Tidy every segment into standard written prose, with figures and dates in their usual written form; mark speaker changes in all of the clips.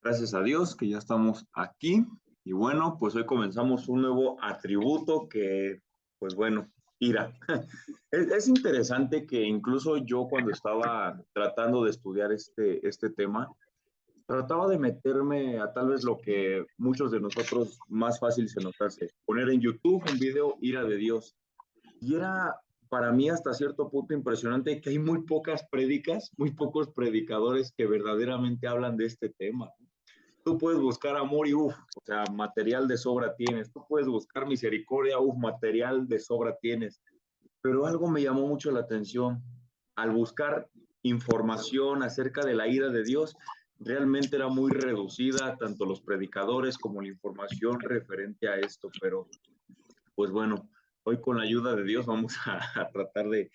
Speaker 1: Gracias a Dios que ya estamos aquí. Y bueno, pues hoy comenzamos un nuevo atributo que, pues bueno, ira. Es interesante que incluso yo cuando estaba tratando de estudiar este tema, trataba de meterme a tal vez lo que muchos de nosotros más fácil se nos hace, poner en YouTube un video ira de Dios. Y era para mí hasta cierto punto impresionante que hay muy pocas prédicas, muy pocos predicadores que verdaderamente hablan de este tema. Tú puedes buscar amor y o sea, material de sobra tienes. Tú puedes buscar misericordia, material de sobra tienes. Pero algo me llamó mucho la atención. Al buscar información acerca de la ira de Dios, realmente era muy reducida, tanto los predicadores como la información referente a esto. Pero, pues bueno, hoy con la ayuda de Dios vamos a tratar de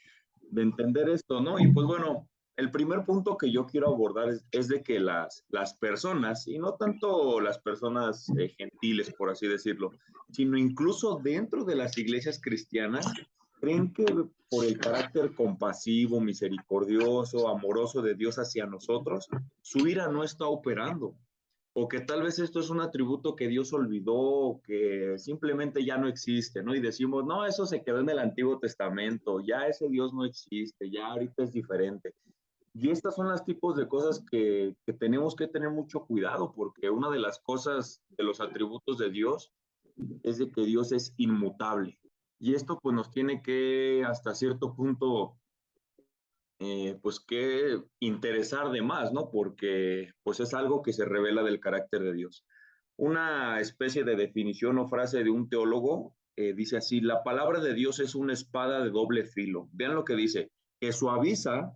Speaker 1: entender esto, ¿no? Y pues bueno, el primer punto que yo quiero abordar es de que las personas, y no tanto las personas gentiles, por así decirlo, sino incluso dentro de las iglesias cristianas, creen que por el carácter compasivo, misericordioso, amoroso de Dios hacia nosotros, su ira no está operando. O que tal vez esto es un atributo que Dios olvidó, que simplemente ya no existe, ¿no? Y decimos, no, eso se quedó en el Antiguo Testamento, ya ese Dios no existe, ya ahorita es diferente. Y estas son los tipos de cosas que tenemos que tener mucho cuidado, porque una de las cosas, de los atributos de Dios, es de que Dios es inmutable. Y esto pues nos tiene que hasta cierto punto pues que interesar de más, ¿no? Porque pues es algo que se revela del carácter de Dios. Una especie de definición o frase de un teólogo dice así, la palabra de Dios es una espada de doble filo. Vean lo que dice, que suaviza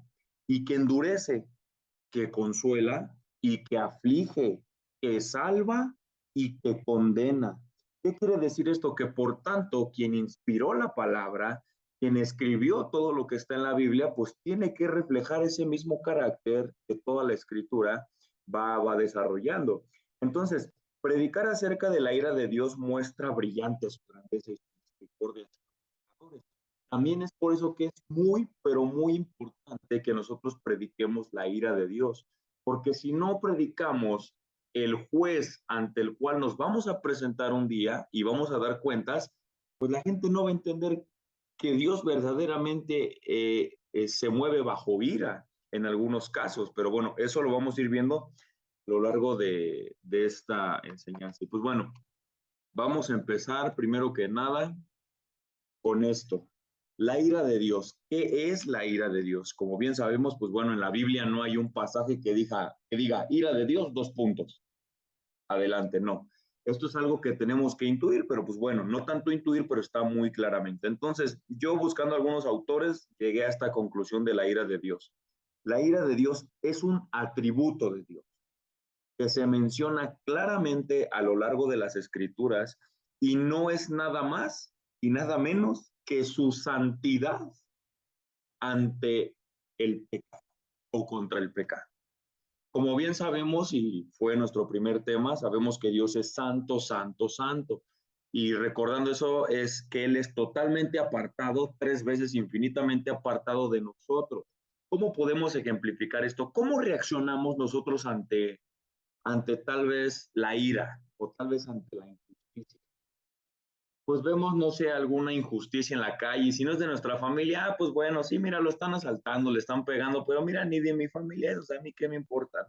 Speaker 1: y que endurece, que consuela y que aflige, que salva y que condena. ¿Qué quiere decir esto? Que por tanto, quien inspiró la palabra, quien escribió todo lo que está en la Biblia, pues tiene que reflejar ese mismo carácter que toda la escritura va desarrollando. Entonces, predicar acerca de la ira de Dios muestra brillantes grandeza y misericordia. También es por eso que es muy, pero muy importante que nosotros prediquemos la ira de Dios, porque si no predicamos el juez ante el cual nos vamos a presentar un día y vamos a dar cuentas, pues la gente no va a entender que Dios verdaderamente se mueve bajo ira en algunos casos, pero bueno, eso lo vamos a ir viendo a lo largo de esta enseñanza. Y pues bueno, vamos a empezar primero que nada con esto. La ira de Dios. ¿Qué es la ira de Dios? Como bien sabemos, pues bueno, en la Biblia no hay un pasaje que diga ira de Dios, dos puntos. Adelante, no. Esto es algo que tenemos que intuir, pero pues bueno, no tanto intuir, pero está muy claramente. Entonces, yo buscando algunos autores, llegué a esta conclusión de la ira de Dios. La ira de Dios es un atributo de Dios que se menciona claramente a lo largo de las escrituras y no es nada más y nada menos que su santidad ante el pecado o contra el pecado. Como bien sabemos, y fue nuestro primer tema, sabemos que Dios es santo, santo, santo. Y recordando eso, es que Él es totalmente apartado, tres veces infinitamente apartado de nosotros. ¿Cómo podemos ejemplificar esto? ¿Cómo reaccionamos nosotros ante tal vez la ira o tal vez ante la injusticia? Pues vemos, no sé, alguna injusticia en la calle, y si no es de nuestra familia, pues bueno, sí, mira, lo están asaltando, le están pegando, pero mira, ni de mi familia es, o sea, a mí qué me importa.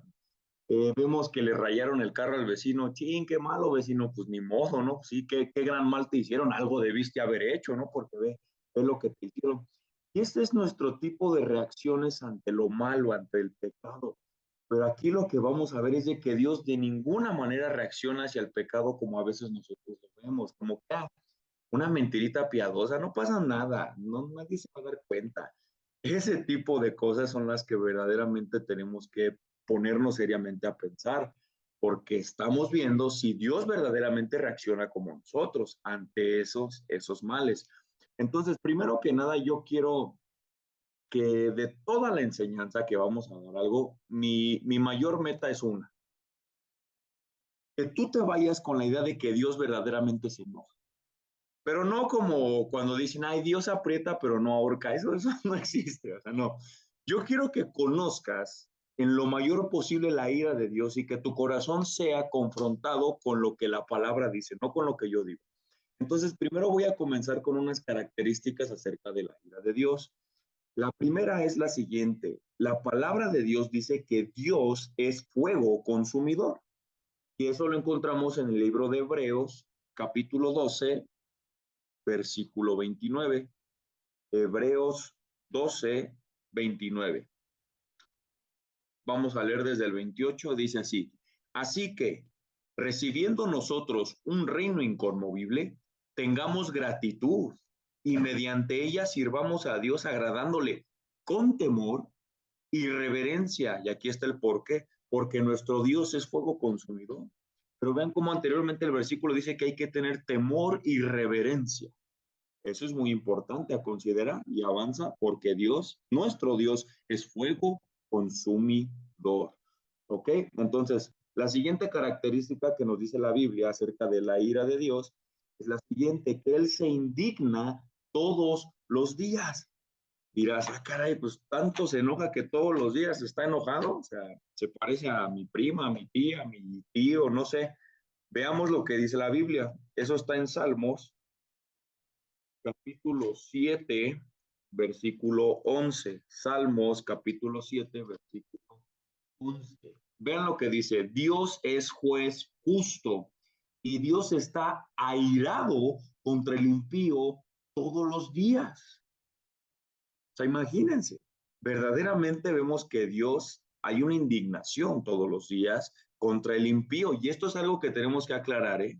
Speaker 1: Vemos que le rayaron el carro al vecino, ching, qué malo vecino, pues ni modo, ¿no? Sí, qué gran mal te hicieron, algo debiste haber hecho, ¿no? Porque ve lo que te hicieron. Y este es nuestro tipo de reacciones ante lo malo, ante el pecado. Pero aquí lo que vamos a ver es de que Dios de ninguna manera reacciona hacia el pecado como a veces nosotros lo vemos, como que una mentirita piadosa, no pasa nada, no, nadie se va a dar cuenta. Ese tipo de cosas son las que verdaderamente tenemos que ponernos seriamente a pensar, porque estamos viendo si Dios verdaderamente reacciona como nosotros ante esos males. Entonces, primero que nada, yo quiero que de toda la enseñanza que vamos a dar algo, mi mayor meta es una, que tú te vayas con la idea de que Dios verdaderamente se enoja. Pero no como cuando dicen, ay, Dios aprieta, pero no ahorca. Eso no existe. O sea, no. Yo quiero que conozcas en lo mayor posible la ira de Dios y que tu corazón sea confrontado con lo que la palabra dice, no con lo que yo digo. Entonces, primero voy a comenzar con unas características acerca de la ira de Dios. La primera es la siguiente. La palabra de Dios dice que Dios es fuego consumidor. Y eso lo encontramos en el libro de Hebreos, capítulo 12, versículo 29. Hebreos 12, 29. Vamos a leer desde el 28, dice así. Así que, recibiendo nosotros un reino inconmovible, tengamos gratitud y mediante ella sirvamos a Dios agradándole con temor y reverencia. Y aquí está el por qué. Porque nuestro Dios es fuego consumidor. Pero vean cómo anteriormente el versículo dice que hay que tener temor y reverencia. Eso es muy importante a considerar y avanza porque Dios, nuestro Dios, es fuego consumidor. ¿Ok? Entonces, la siguiente característica que nos dice la Biblia acerca de la ira de Dios es la siguiente, que Él se indigna todos los días. Dirás, ah, caray, pues tanto se enoja que todos los días está enojado. O sea, se parece a mi prima, a mi tía, a mi tío, no sé. Veamos lo que dice la Biblia. Eso está en Salmos capítulo 7, versículo 11. Salmos, capítulo 7, versículo 11. Vean lo que dice, Dios es juez justo y Dios está airado contra el impío todos los días. O sea, imagínense, verdaderamente vemos que Dios, hay una indignación todos los días contra el impío y esto es algo que tenemos que aclarar, ¿eh?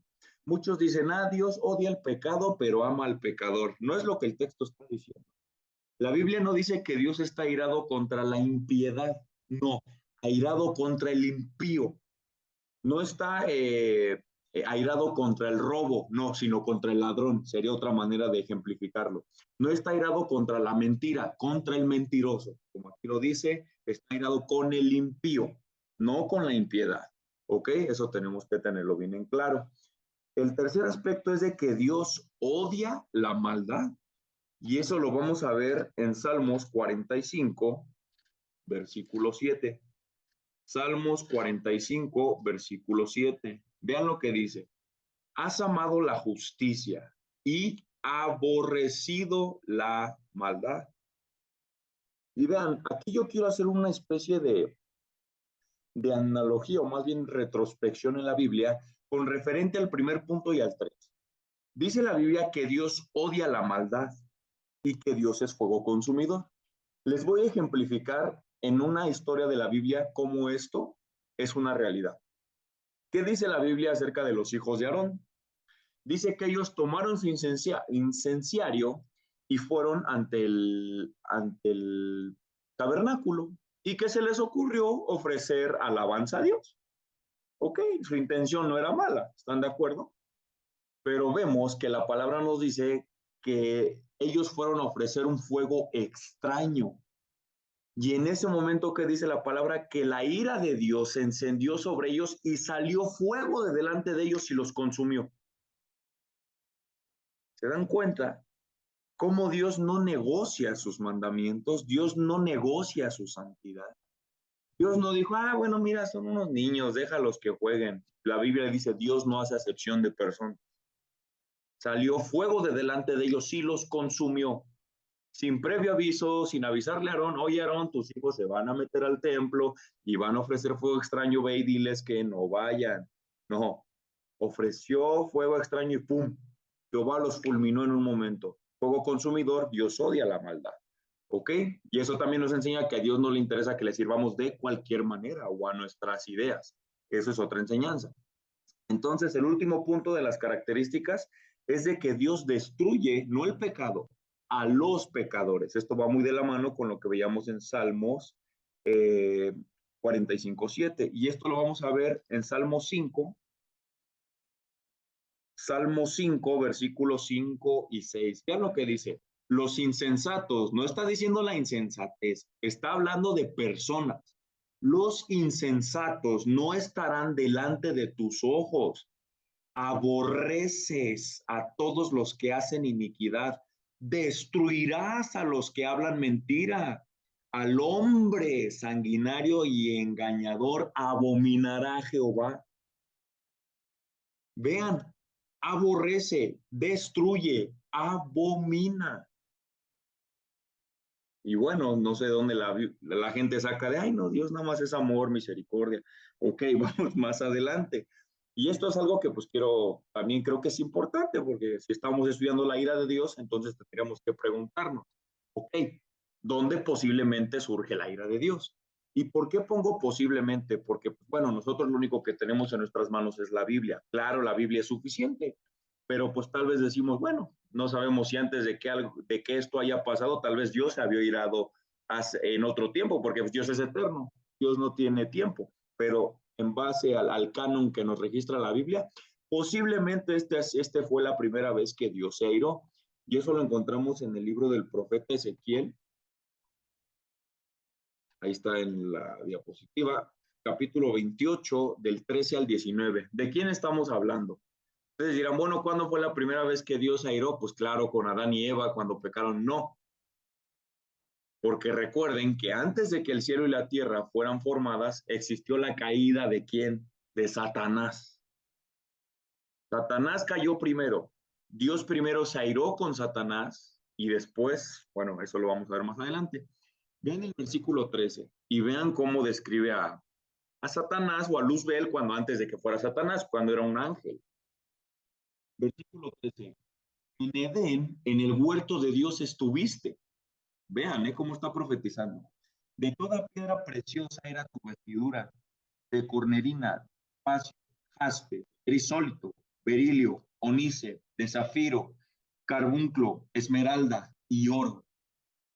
Speaker 1: Muchos dicen, ah, Dios odia el pecado, pero ama al pecador. No es lo que el texto está diciendo. La Biblia no dice que Dios está airado contra la impiedad, no, airado contra el impío. No está airado contra el robo, no, sino contra el ladrón. Sería otra manera de ejemplificarlo. No está airado contra la mentira, contra el mentiroso. Como aquí lo dice, está airado con el impío, no con la impiedad. ¿Ok? Eso tenemos que tenerlo bien en claro. El tercer aspecto es de que Dios odia la maldad. Y eso lo vamos a ver en Salmos 45, versículo 7. Salmos 45, versículo 7. Vean lo que dice. Has amado la justicia y aborrecido la maldad. Y vean, aquí yo quiero hacer una especie de analogía o más bien retrospección en la Biblia con referente al primer punto y al 3. Dice la Biblia que Dios odia la maldad y que Dios es fuego consumidor. Les voy a ejemplificar en una historia de la Biblia cómo esto es una realidad. ¿Qué dice la Biblia acerca de los hijos de Aarón? Dice que ellos tomaron su incenciario y fueron ante el tabernáculo y que se les ocurrió ofrecer alabanza a Dios. Ok, su intención no era mala, ¿están de acuerdo? Pero vemos que la palabra nos dice que ellos fueron a ofrecer un fuego extraño. Y en ese momento que dice la palabra que la ira de Dios se encendió sobre ellos y salió fuego de delante de ellos y los consumió. ¿Se dan cuenta? Cómo Dios no negocia sus mandamientos, Dios no negocia su santidad. Dios no dijo, ah, bueno, mira, son unos niños, déjalos que jueguen. La Biblia dice, Dios no hace acepción de personas. Salió fuego de delante de ellos y los consumió. Sin previo aviso, sin avisarle a Aarón, oye Aarón, tus hijos se van a meter al templo y van a ofrecer fuego extraño, ve y diles que no vayan. No, ofreció fuego extraño y ¡pum! Jehová los fulminó en un momento. Fuego consumidor, Dios odia la maldad. ¿Ok? Y eso también nos enseña que a Dios no le interesa que le sirvamos de cualquier manera o a nuestras ideas. Eso es otra enseñanza. Entonces, el último punto de las características es de que Dios destruye, no el pecado, a los pecadores. Esto va muy de la mano con lo que veíamos en Salmos 45:7. Y esto lo vamos a ver en Salmo 5, Salmo 5, versículos 5 y 6. Vean lo que dice. Los insensatos, no está diciendo la insensatez, está hablando de personas. Los insensatos no estarán delante de tus ojos. Aborreces a todos los que hacen iniquidad. Destruirás a los que hablan mentira. al hombre sanguinario y engañador abominará Jehová. Vean, aborrece, destruye, abomina. Y bueno, no sé dónde la gente saca de, ay, no, Dios nada más es amor, misericordia. Ok, vamos más adelante. Y esto es algo que pues también creo que es importante, porque si estamos estudiando la ira de Dios, entonces tendríamos que preguntarnos, ok, ¿dónde posiblemente surge la ira de Dios? ¿Y por qué pongo posiblemente? Porque, bueno, nosotros lo único que tenemos en nuestras manos es la Biblia. Claro, la Biblia es suficiente, pero pues tal vez decimos, bueno, no sabemos si antes de que esto haya pasado, tal vez Dios se había irado en otro tiempo, porque pues, Dios es eterno, Dios no tiene tiempo, pero en base al canon que nos registra la Biblia, posiblemente este fue la primera vez que Dios se airó, y eso lo encontramos en el libro del profeta Ezequiel, ahí está en la diapositiva, capítulo 28, del 13 al 19. ¿De quién estamos hablando? Ustedes dirán, bueno, ¿cuándo fue la primera vez que Dios airó? Pues claro, con Adán y Eva cuando pecaron, no. Porque recuerden que antes de que el cielo y la tierra fueran formadas, existió la caída de ¿quién? De Satanás. Satanás cayó primero. Dios primero se airó con Satanás y después, bueno, eso lo vamos a ver más adelante. Vean el versículo 13 y vean cómo describe a Satanás o a Luzbel cuando antes de que fuera Satanás, cuando era un ángel. Versículo 13. En Edén, en el huerto de Dios estuviste. Vean, cómo está profetizando. De toda piedra preciosa era tu vestidura, de cornerina, espacio, jaspe, crisólito, berilio, onice, de zafiro, carbunclo, esmeralda y oro.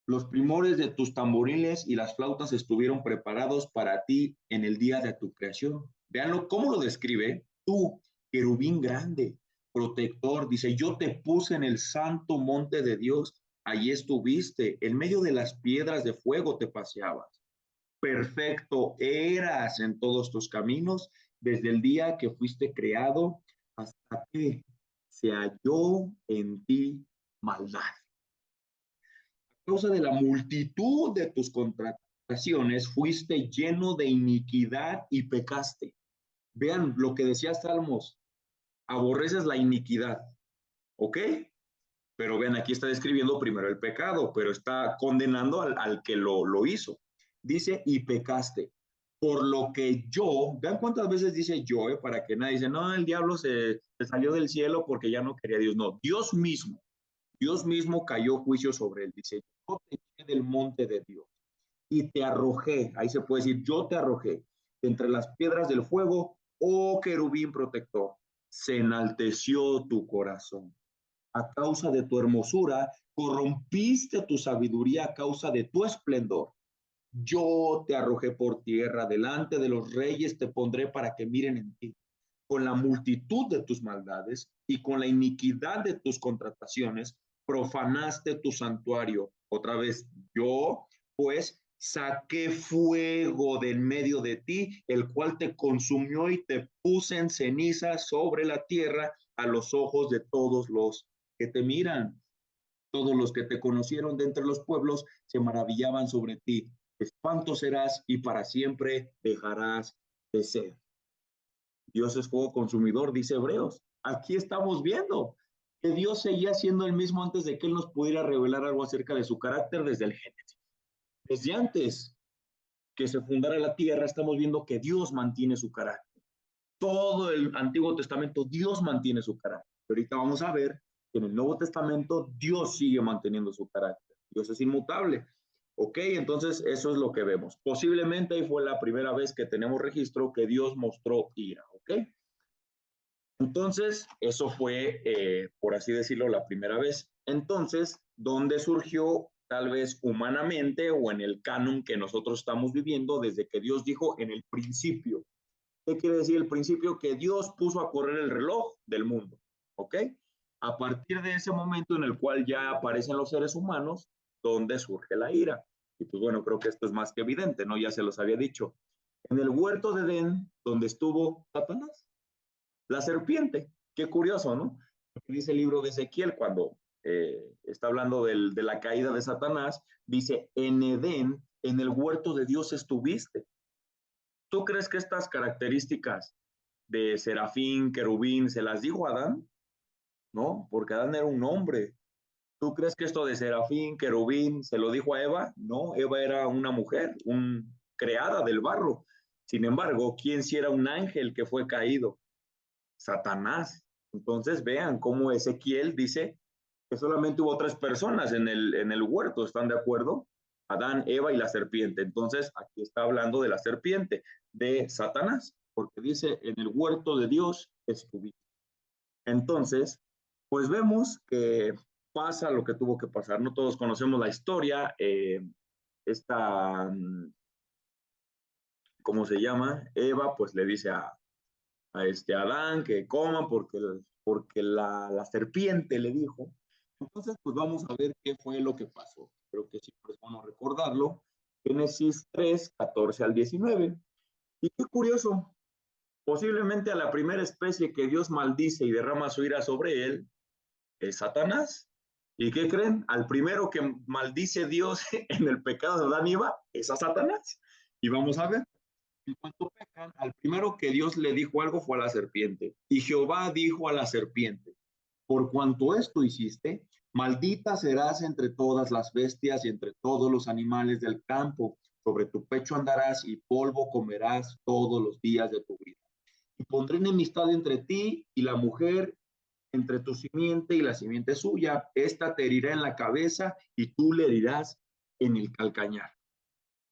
Speaker 1: Los primores de tus tamboriles y las flautas estuvieron preparados para ti en el día de tu creación. Veanlo cómo lo describe. Tú, querubín grande, protector, dice, yo te puse en el santo monte de Dios, allí estuviste, en medio de las piedras de fuego te paseabas. Perfecto eras en todos tus caminos, desde el día que fuiste creado hasta que se halló en ti maldad causa de la multitud de tus contrataciones, fuiste lleno de iniquidad y pecaste. Vean lo que decía Salmos, aborreces la iniquidad, ¿ok? Pero vean, aquí está describiendo primero el pecado, pero está condenando al que lo hizo. Dice, y pecaste. Por lo que yo, vean cuántas veces dice yo, para que nadie dice, no, el diablo se salió del cielo porque ya no quería a Dios. No, Dios mismo cayó juicio sobre él. Dice, yo te eché del monte de Dios y te arrojé, ahí se puede decir, yo te arrojé entre las piedras del fuego, oh querubín protector, se enalteció tu corazón. A causa de tu hermosura, corrompiste tu sabiduría a causa de tu esplendor. Yo te arrojé por tierra, delante de los reyes te pondré para que miren en ti. Con la multitud de tus maldades y con la iniquidad de tus contrataciones, profanaste tu santuario. Otra vez, yo pues saqué fuego de en medio de ti, el cual te consumió y te puse en ceniza sobre la tierra a los ojos de todos los que te miran. Todos los que te conocieron de entre los pueblos se maravillaban sobre ti. Espanto serás y para siempre dejarás de ser. Dios es fuego consumidor, dice Hebreos. Aquí estamos viendo que Dios seguía siendo el mismo antes de que Él nos pudiera revelar algo acerca de su carácter desde el Génesis. Desde antes que se fundara la tierra, estamos viendo que Dios mantiene su carácter. Todo el Antiguo Testamento, Dios mantiene su carácter. Pero ahorita vamos a ver que en el Nuevo Testamento, Dios sigue manteniendo su carácter. Dios es inmutable. Ok, entonces eso es lo que vemos. Posiblemente ahí fue la primera vez que tenemos registro que Dios mostró ira. Ok. Entonces, eso fue, por así decirlo, la primera vez. Entonces, ¿dónde surgió tal vez humanamente o en el canon que nosotros estamos viviendo desde que Dios dijo en el principio? ¿Qué quiere decir el principio? Que Dios puso a correr el reloj del mundo, ¿ok? A partir de ese momento en el cual ya aparecen los seres humanos, ¿dónde surge la ira? Y pues bueno, creo que esto es más que evidente, ¿no? Ya se los había dicho. En el huerto de Edén, donde estuvo Satanás, la serpiente. Qué curioso, ¿no? Porque dice el libro de Ezequiel cuando está hablando de la caída de Satanás, dice, en Edén en el huerto de Dios estuviste. ¿Tú crees que estas características de serafín, querubín, se las dijo a Adán? No, porque Adán era un hombre. ¿Tú crees que esto de serafín, querubín, se lo dijo a Eva? No, Eva era una mujer, creada del barro. Sin embargo, ¿quién sí era un ángel que fue caído? Satanás. Entonces vean cómo Ezequiel dice que solamente hubo tres personas en el huerto, ¿están de acuerdo? Adán, Eva y la serpiente. Entonces aquí está hablando de la serpiente, de Satanás, porque dice, en el huerto de Dios estuviste. Entonces, pues vemos que pasa lo que tuvo que pasar. No todos conocemos la historia. Esta, ¿cómo se llama? Eva, pues le dice a este Adán que coma porque la serpiente le dijo. Entonces, pues vamos a ver qué fue lo que pasó. Creo que siempre es bueno recordarlo. Génesis 3, 14 al 19. Y qué curioso, posiblemente a la primera especie que Dios maldice y derrama su ira sobre él es Satanás. ¿Y qué creen? Al primero que maldice Dios en el pecado de Adán y Eva es a Satanás. Y vamos a ver. En cuanto pecan, al primero que Dios le dijo algo fue a la serpiente. Y Jehová dijo a la serpiente, por cuanto esto hiciste, maldita serás entre todas las bestias y entre todos los animales del campo. Sobre tu pecho andarás y polvo comerás todos los días de tu vida. Y pondré enemistad entre ti y la mujer, entre tu simiente y la simiente suya. Esta te herirá en la cabeza y tú le herirás en el calcañar.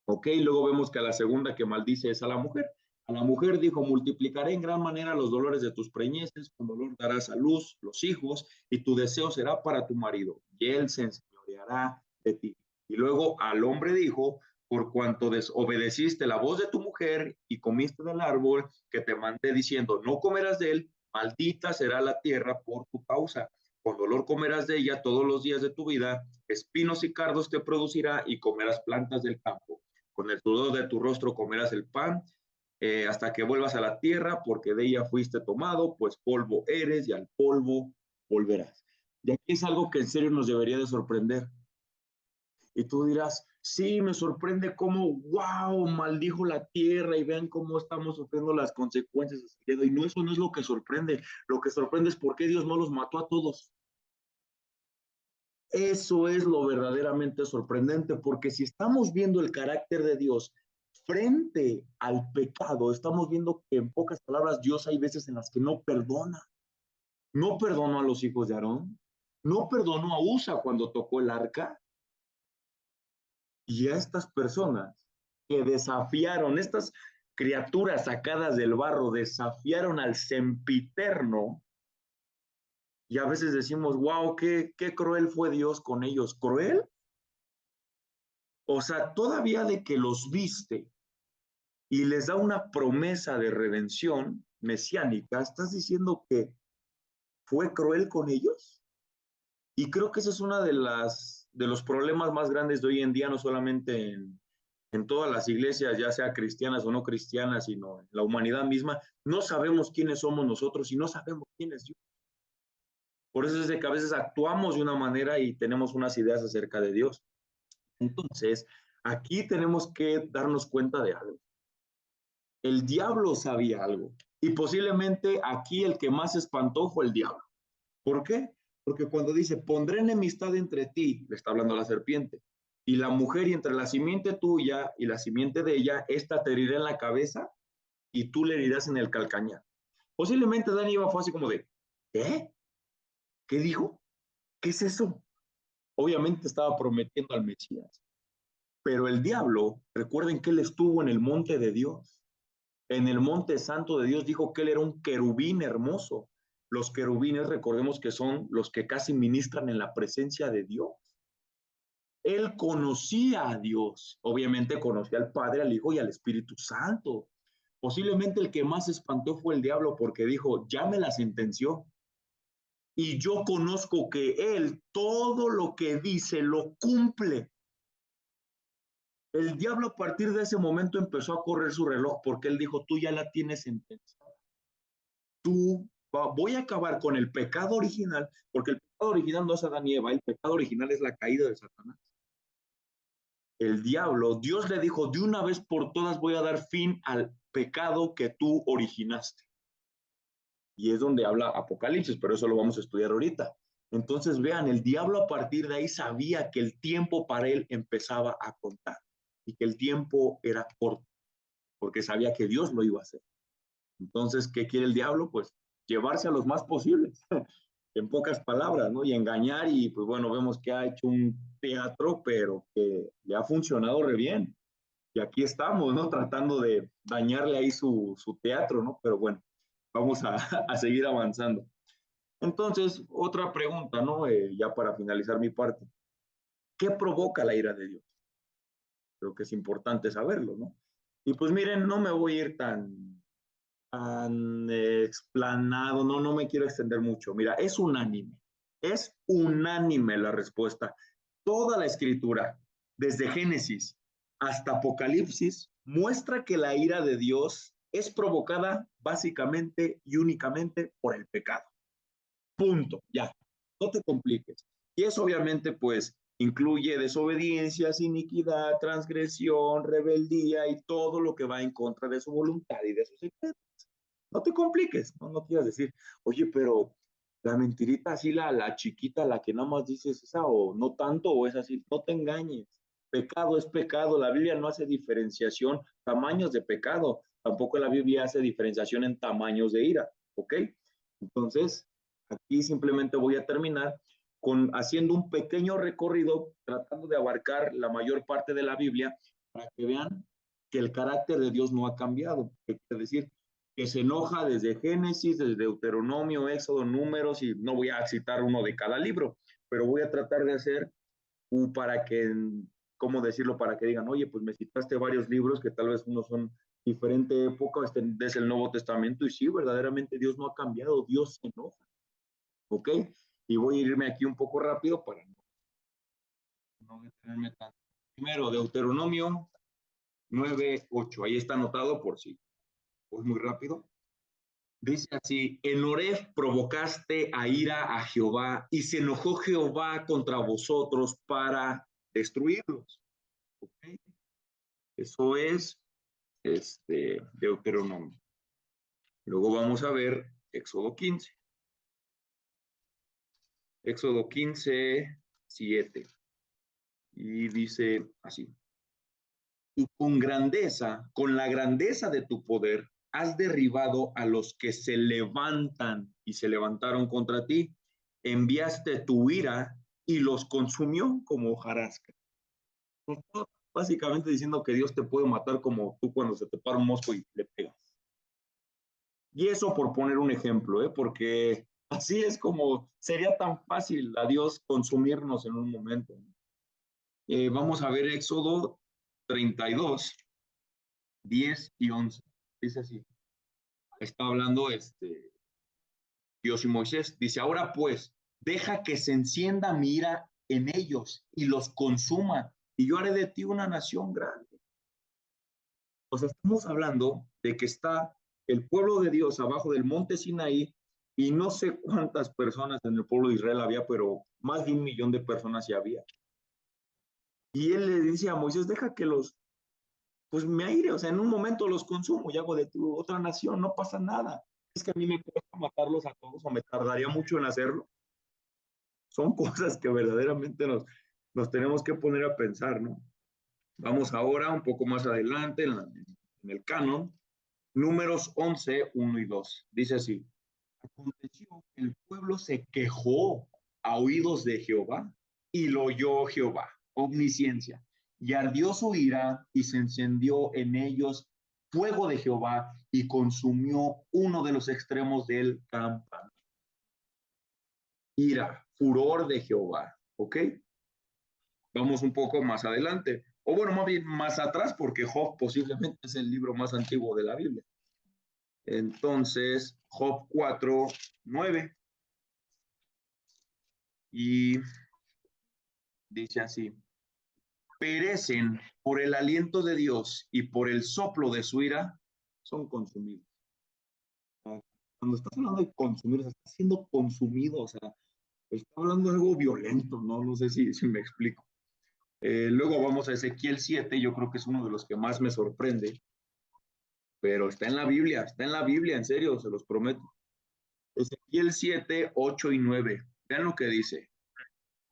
Speaker 1: Ok, luego vemos que a la segunda que maldice es a la mujer. A la mujer dijo, multiplicaré en gran manera los dolores de tus preñeces, con dolor darás a luz los hijos, y tu deseo será para tu marido, y él se enseñoreará de ti. Y luego al hombre dijo, por cuanto desobedeciste la voz de tu mujer y comiste del árbol que te mandé diciendo, no comerás de él, maldita será la tierra por tu causa. Con dolor comerás de ella todos los días de tu vida, espinos y cardos te producirá y comerás plantas del campo. Con el sudor de tu rostro comerás el pan hasta que vuelvas a la tierra, porque de ella fuiste tomado, pues polvo eres y al polvo volverás. Y aquí es algo que en serio nos debería de sorprender. Y tú dirás, sí, me sorprende cómo, wow, maldijo la tierra y vean cómo estamos sufriendo las consecuencias. Y no, eso no es lo que sorprende. Lo que sorprende es por qué Dios no los mató a todos. Eso es lo verdaderamente sorprendente, porque si estamos viendo el carácter de Dios frente al pecado, estamos viendo que en pocas palabras Dios hay veces en las que no perdona. No perdonó a los hijos de Aarón, no perdonó a Usa cuando tocó el arca, y a estas personas que desafiaron, estas criaturas sacadas del barro, desafiaron al sempiterno, y a veces decimos, wow, qué cruel fue Dios con ellos. ¿Cruel? O sea, todavía de que los viste y les da una promesa de redención mesiánica, ¿estás diciendo que fue cruel con ellos? Y creo que ese es uno de los problemas más grandes de hoy en día, no solamente en todas las iglesias, ya sea cristianas o no cristianas, sino en la humanidad misma. No sabemos quiénes somos nosotros y no sabemos quién es Dios. Por eso es de que a veces actuamos de una manera y tenemos unas ideas acerca de Dios. Entonces, aquí tenemos que darnos cuenta de algo. El diablo sabía algo. Y posiblemente aquí el que más espantó fue el diablo. ¿Por qué? Porque cuando dice, pondré enemistad entre ti, le está hablando a la serpiente, y la mujer, y entre la simiente tuya y la simiente de ella, esta te herirá en la cabeza y tú le herirás en el calcañar. Posiblemente Dani iba fue así como de, ¿qué? ¿Qué dijo? ¿Qué es eso? Obviamente estaba prometiendo al Mesías. Pero el diablo, recuerden que él estuvo en el monte de Dios. En el monte santo de Dios dijo que él era un querubín hermoso. Los querubines, recordemos que son los que casi ministran en la presencia de Dios. Él conocía a Dios, obviamente conocía al Padre, al Hijo y al Espíritu Santo. Posiblemente el que más espantó fue el diablo porque dijo, ya me la sentenció. Y yo conozco que él todo lo que dice lo cumple. El diablo a partir de ese momento empezó a correr su reloj porque él dijo, tú ya la tienes sentenciada. Voy a acabar con el pecado original, porque el pecado original no es Adán y Eva, el pecado original es la caída de Satanás. el diablo, Dios le dijo, de una vez por todas voy a dar fin al pecado que tú originaste. Y es donde habla Apocalipsis, pero eso lo vamos a estudiar ahorita. Entonces vean, el diablo a partir de ahí sabía que el tiempo para él empezaba a contar y que el tiempo era corto, porque sabía que Dios lo iba a hacer. Entonces, ¿qué quiere el diablo? Pues llevarse a los más posibles, en pocas palabras, ¿no? Y engañar y pues bueno, vemos que ha hecho un teatro, pero que le ha funcionado re bien. Y aquí estamos, ¿no? Tratando de dañarle ahí su teatro, ¿no? Pero bueno, vamos a seguir avanzando. Entonces, otra pregunta, ¿no? Ya para finalizar mi parte. ¿Qué provoca la ira de Dios? Creo que es importante saberlo, ¿no? Y pues miren, no me voy a ir tan explanado, no, no me quiero extender mucho. Mira, es unánime la respuesta. Toda la escritura, desde Génesis hasta Apocalipsis, muestra que la ira de Dios es provocada básicamente y únicamente por el pecado. Punto, ya, no te compliques. Y eso obviamente pues incluye desobediencias, iniquidad, transgresión, rebeldía y todo lo que va en contra de su voluntad y de sus secretos. No te compliques, no, no quieras decir, oye, pero la mentirita así, la chiquita, la que nada más dices esa o no tanto o es así, no te engañes. Pecado es pecado, la Biblia no hace diferenciación, tamaños de pecado, tampoco la Biblia hace diferenciación en tamaños de ira, ¿ok? Entonces, aquí simplemente voy a terminar haciendo un pequeño recorrido, tratando de abarcar la mayor parte de la Biblia para que vean que el carácter de Dios no ha cambiado. ¿Qué quiere decir? Que se enoja desde Génesis, desde Deuteronomio, Éxodo, Números, y no voy a citar uno de cada libro, pero voy a tratar de hacer para que, ¿cómo decirlo? Para que digan, oye, pues me citaste varios libros que tal vez unos son diferente época, desde el Nuevo Testamento, y sí, verdaderamente Dios no ha cambiado, Dios se enoja, ¿ok? Y voy a irme aquí un poco rápido para no detenerme tanto. Primero, Deuteronomio 9:8, ahí está anotado por si voy muy rápido. Dice así, en Horeb provocaste a ira a Jehová y se enojó Jehová contra vosotros para destruirlos. ¿Okay? Eso es Deuteronomio. Luego vamos a ver Éxodo 15. Éxodo 15:7. Y dice así, y con grandeza, con la grandeza de tu poder, has derribado a los que se levantan y se levantaron contra ti. Enviaste tu ira y los consumió como hojarasca. Básicamente diciendo que Dios te puede matar como tú cuando se te para un mosco y le pegas. Y eso por poner un ejemplo, ¿eh? Porque así es como sería tan fácil a Dios consumirnos en un momento. Vamos a ver Éxodo 32, 10 y 11. Dice así. Está hablando Dios y Moisés. Dice, ahora pues, deja que se encienda mi ira en ellos y los consuma, y yo haré de ti una nación grande. O sea, estamos hablando de que está el pueblo de Dios abajo del monte Sinaí y no sé cuántas personas en el pueblo de Israel había, pero más de 1 millón de personas ya había. Y él le dice a Moisés, deja que pues me aire, o sea, en un momento los consumo y hago de tu otra nación, no pasa nada. Es que a mí me cuesta matarlos a todos o me tardaría mucho en hacerlo. Son cosas que verdaderamente nos tenemos que poner a pensar, ¿no? Vamos ahora un poco más adelante en el canon, Números 11:1 y 2. Dice así, aconteció que el pueblo se quejó a oídos de Jehová y lo oyó Jehová, omnisciencia, y ardió su ira y se encendió en ellos fuego de Jehová y consumió uno de los extremos del campamento. Ira, furor de Jehová, ¿ok? Vamos un poco más adelante, o bueno, más bien más atrás, porque Job posiblemente es el libro más antiguo de la Biblia. Entonces, Job 4:9. Y dice así, perecen por el aliento de Dios y por el soplo de su ira, son consumidos. Cuando estás hablando de consumir, o sea, está siendo consumido, o sea, está hablando de algo violento, ¿no? No sé si me explico. Luego vamos a Ezequiel 7, yo creo que es uno de los que más me sorprende, pero está en la Biblia, en serio, se los prometo. Ezequiel 7, 8 y 9. Vean lo que dice.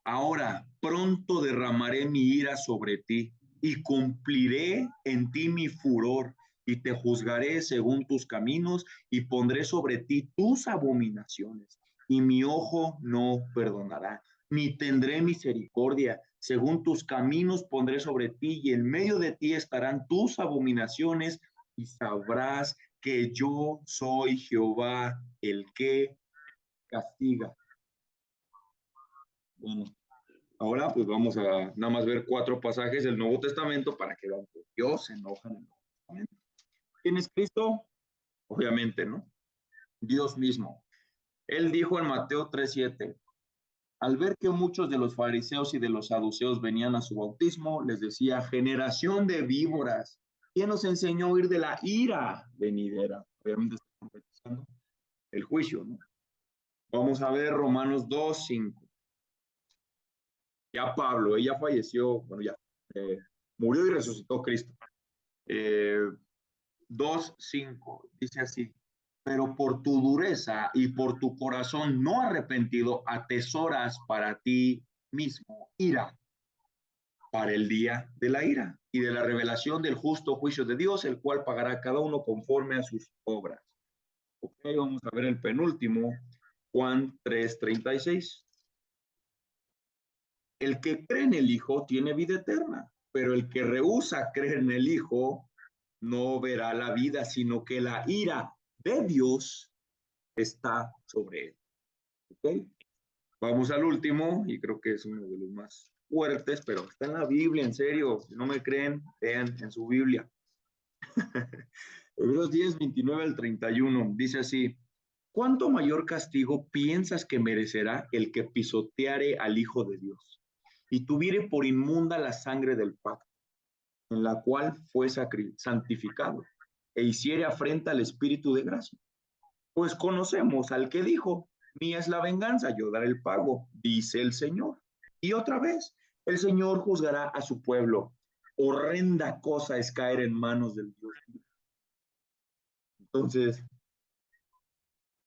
Speaker 1: Ahora pronto derramaré mi ira sobre ti y cumpliré en ti mi furor y te juzgaré según tus caminos y pondré sobre ti tus abominaciones y mi ojo no perdonará, ni tendré misericordia. Según tus caminos pondré sobre ti y en medio de ti estarán tus abominaciones y sabrás que yo soy Jehová el que castiga. Bueno, ahora pues vamos a nada más ver 4 pasajes del Nuevo Testamento para que vean que Dios se enoja en el Nuevo Testamento. ¿Quién es Cristo? Obviamente, ¿no? Dios mismo. Él dijo en Mateo 3:7, al ver que muchos de los fariseos y de los saduceos venían a su bautismo, les decía, generación de víboras, ¿quién nos enseñó a huir de la ira venidera? Obviamente está profetizando el juicio, ¿no? Vamos a ver Romanos 2:5. Ya Pablo, ella falleció, bueno, ya murió y resucitó Cristo. 2:5 dice así, pero por tu dureza y por tu corazón no arrepentido, atesoras para ti mismo ira para el día de la ira y de la revelación del justo juicio de Dios, el cual pagará cada uno conforme a sus obras. Ok, vamos a ver el penúltimo, Juan 3:36. El que cree en el Hijo tiene vida eterna, pero el que rehúsa creer en el Hijo no verá la vida, sino que la ira de Dios está sobre él. ¿Okay? Vamos al último, y creo que es uno de los más fuertes, pero está en la Biblia, en serio. Si no me creen, vean en su Biblia. Hebreos 10, 29 al 31, dice así, ¿cuánto mayor castigo piensas que merecerá el que pisoteare al Hijo de Dios y tuviere por inmunda la sangre del pacto, en la cual fue santificado, e hiciere afrenta al Espíritu de gracia? Pues conocemos al que dijo, mía es la venganza, yo daré el pago, dice el Señor. Y otra vez, el Señor juzgará a su pueblo. Horrenda cosa es caer en manos del Dios. Entonces,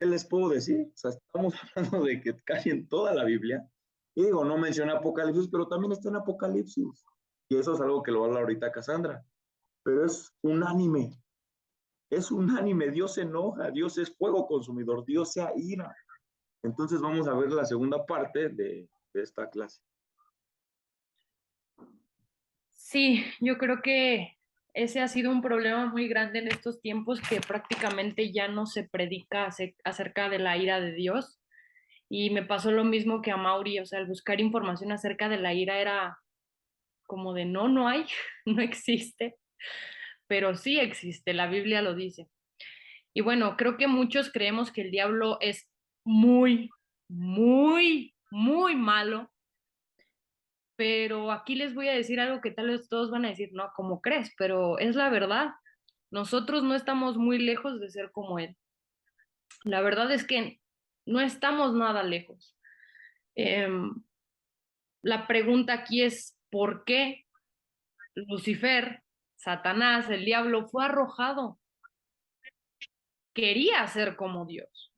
Speaker 1: ¿qué les puedo decir? O sea, estamos hablando de que casi en toda la Biblia, y digo, no menciona Apocalipsis, pero también está en Apocalipsis. Y eso es algo que lo habla ahorita Cassandra. Pero es unánime, Dios se enoja, Dios es fuego consumidor, Dios se ira. Entonces vamos a ver la segunda parte de esta clase.
Speaker 2: Sí, yo creo que ese ha sido un problema muy grande en estos tiempos que prácticamente ya no se predica acerca de la ira de Dios. Y me pasó lo mismo que a Mauri, o sea, el buscar información acerca de la ira era como de no, no hay, no existe, pero sí existe, la Biblia lo dice. Y bueno, creo que muchos creemos que el diablo es muy, muy malo, pero aquí les voy a decir algo que tal vez todos van a decir, no, ¿cómo crees? Pero es la verdad. Nosotros no estamos muy lejos de ser como él. La verdad es que no estamos nada lejos. Eh, la pregunta aquí es, ¿por qué Lucifer, Satanás, el diablo, fue arrojado? Quería ser como Dios.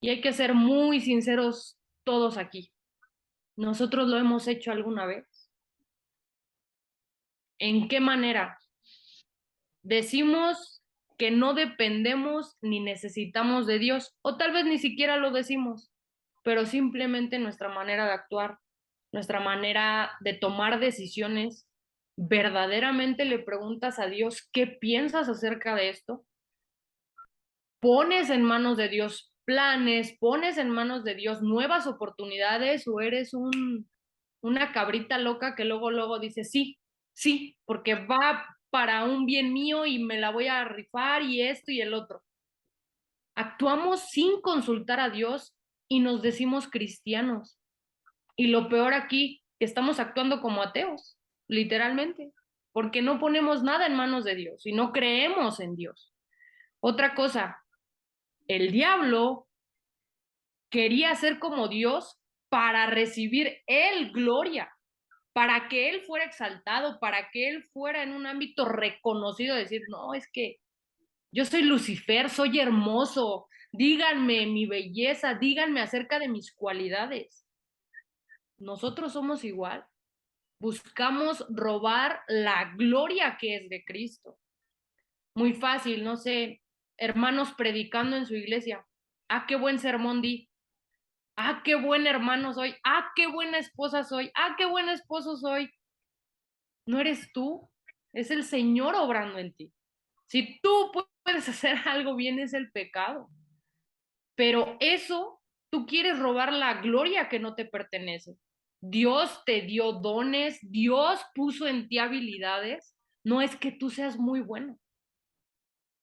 Speaker 2: Y hay que ser muy sinceros todos aquí. ¿Nosotros lo hemos hecho alguna vez? ¿En qué manera? Decimos que no dependemos ni necesitamos de Dios, o tal vez ni siquiera lo decimos, pero simplemente nuestra manera de actuar, nuestra manera de tomar decisiones, verdaderamente le preguntas a Dios, ¿qué piensas acerca de esto? ¿Pones en manos de Dios planes, pones en manos de Dios nuevas oportunidades o eres una cabrita loca que luego dice sí, sí, porque va para un bien mío y me la voy a rifar y esto y el otro? Actuamos sin consultar a Dios y nos decimos cristianos. Y lo peor aquí, que estamos actuando como ateos, literalmente, porque no ponemos nada en manos de Dios y no creemos en Dios. Otra cosa, el diablo quería ser como Dios para recibir él gloria. para que él fuera exaltado, para que él fuera en un ámbito reconocido, decir, no, es que yo soy Lucifer, soy hermoso, díganme mi belleza, díganme acerca de mis cualidades. Nosotros somos igual, buscamos robar la gloria que es de Cristo. Muy fácil, no sé, hermanos predicando en su iglesia. Ah, qué buen sermón di. Ah, qué buen hermano soy. Ah, qué buena esposa soy. Ah, qué buen esposo soy. No eres tú, es el Señor obrando en ti. Si tú puedes hacer algo bien, es el pecado. Pero eso, tú quieres robar la gloria que no te pertenece. Dios te dio dones, Dios puso en ti habilidades. No es que tú seas muy bueno.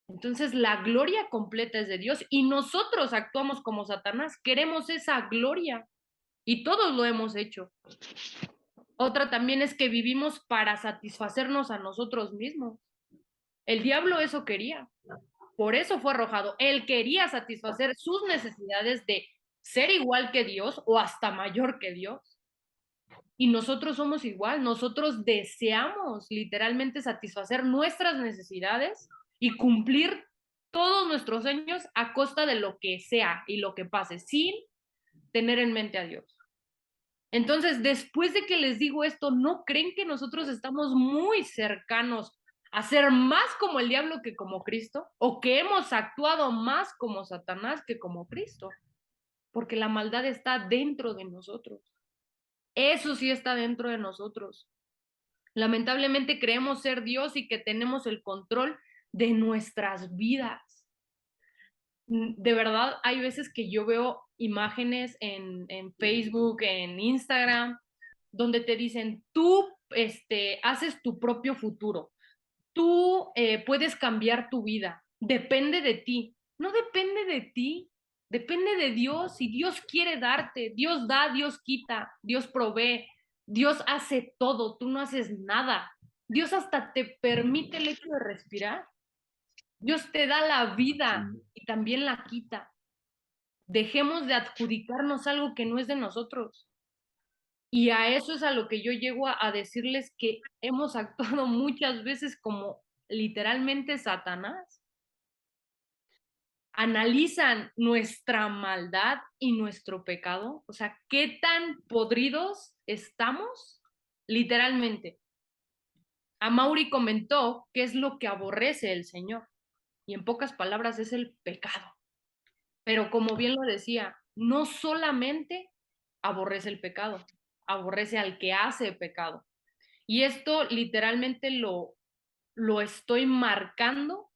Speaker 2: Entonces la gloria completa es de Dios y nosotros actuamos como Satanás, queremos esa gloria y todos lo hemos hecho. Otra también es que vivimos para satisfacernos a nosotros mismos. El diablo eso quería, por eso fue arrojado. Él quería satisfacer sus necesidades de ser igual que Dios o hasta mayor que Dios. Y nosotros somos igual, nosotros deseamos literalmente satisfacer nuestras necesidades y cumplir todos nuestros sueños a costa de lo que sea y lo que pase, sin tener en mente a Dios. Entonces, después de que les digo esto, ¿no creen que nosotros estamos muy cercanos a ser más como el diablo que como Cristo? ¿O que hemos actuado más como Satanás que como Cristo? Porque la maldad está dentro de nosotros. Eso sí está dentro de nosotros. Lamentablemente creemos ser Dios y que tenemos el control de nuestras vidas. De verdad, hay veces que yo veo imágenes en Facebook, en Instagram, donde te dicen, tú haces tu propio futuro, tú puedes cambiar tu vida, depende de ti. No depende de ti, depende de Dios. Si Dios quiere darte, Dios da, Dios quita, Dios provee, Dios hace todo, tú no haces nada. Dios hasta te permite el hecho de respirar. Dios te da la vida y también la quita. Dejemos de adjudicarnos algo que no es de nosotros. Y a eso es a lo que yo llego a decirles que hemos actuado muchas veces como literalmente Satanás. Analizan nuestra maldad y nuestro pecado. O sea, ¿qué tan podridos estamos? Literalmente. Amaury comentó qué es lo que aborrece el Señor. Y en pocas palabras es el pecado. Pero como bien lo decía, no solamente aborrece el pecado, aborrece al que hace pecado. Y esto literalmente lo estoy marcando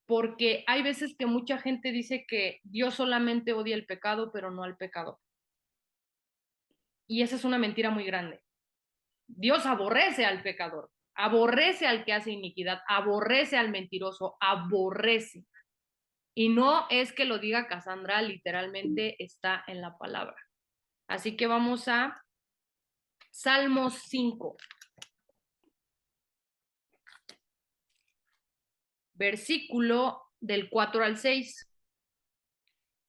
Speaker 2: porque hay veces que mucha gente dice que Dios solamente odia el pecado, pero no al pecador. Y esa es una mentira muy grande. Dios aborrece al pecador, aborrece al que hace iniquidad, aborrece al mentiroso, aborrece. Y no es que lo diga Cassandra, literalmente está en la palabra. Así que vamos a Salmos 5, versículo del 4 al 6.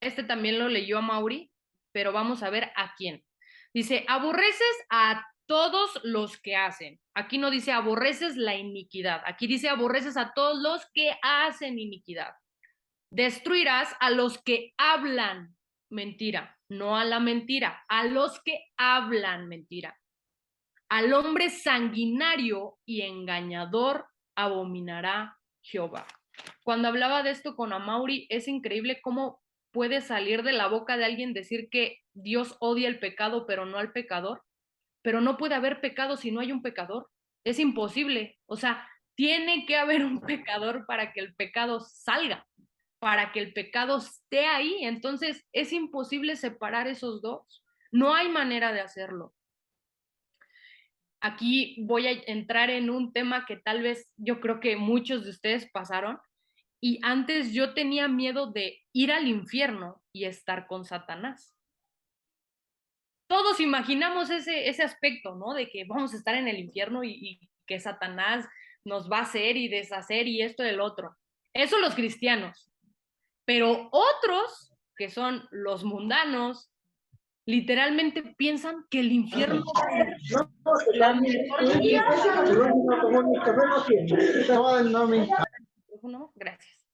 Speaker 2: Este también lo leyó a Mauri, pero vamos a ver a quién. Dice, aborreces a todos los que hacen. Aquí no dice aborreces la iniquidad. Aquí dice aborreces a todos los que hacen iniquidad. Destruirás a los que hablan mentira, no a la mentira, a los que hablan mentira. Al hombre sanguinario y engañador abominará Jehová. Cuando hablaba de esto con Amaury, es increíble cómo puede salir de la boca de alguien decir que Dios odia el pecado, pero no al pecador. Pero no puede haber pecado si no hay un pecador. Es imposible. O sea, tiene que haber un pecador para que el pecado salga, para que el pecado esté ahí. Entonces, es imposible separar esos dos. No hay manera de hacerlo. Aquí voy a entrar en un tema que tal vez yo creo que muchos de ustedes pasaron. Y antes yo tenía miedo de ir al infierno y estar con Satanás. Todos imaginamos ese aspecto, ¿no? De que vamos a estar en el infierno y que Satanás nos va a hacer y deshacer y esto y el otro. Eso los cristianos. Pero otros, que son los mundanos, Literalmente piensan que el infierno Gracias.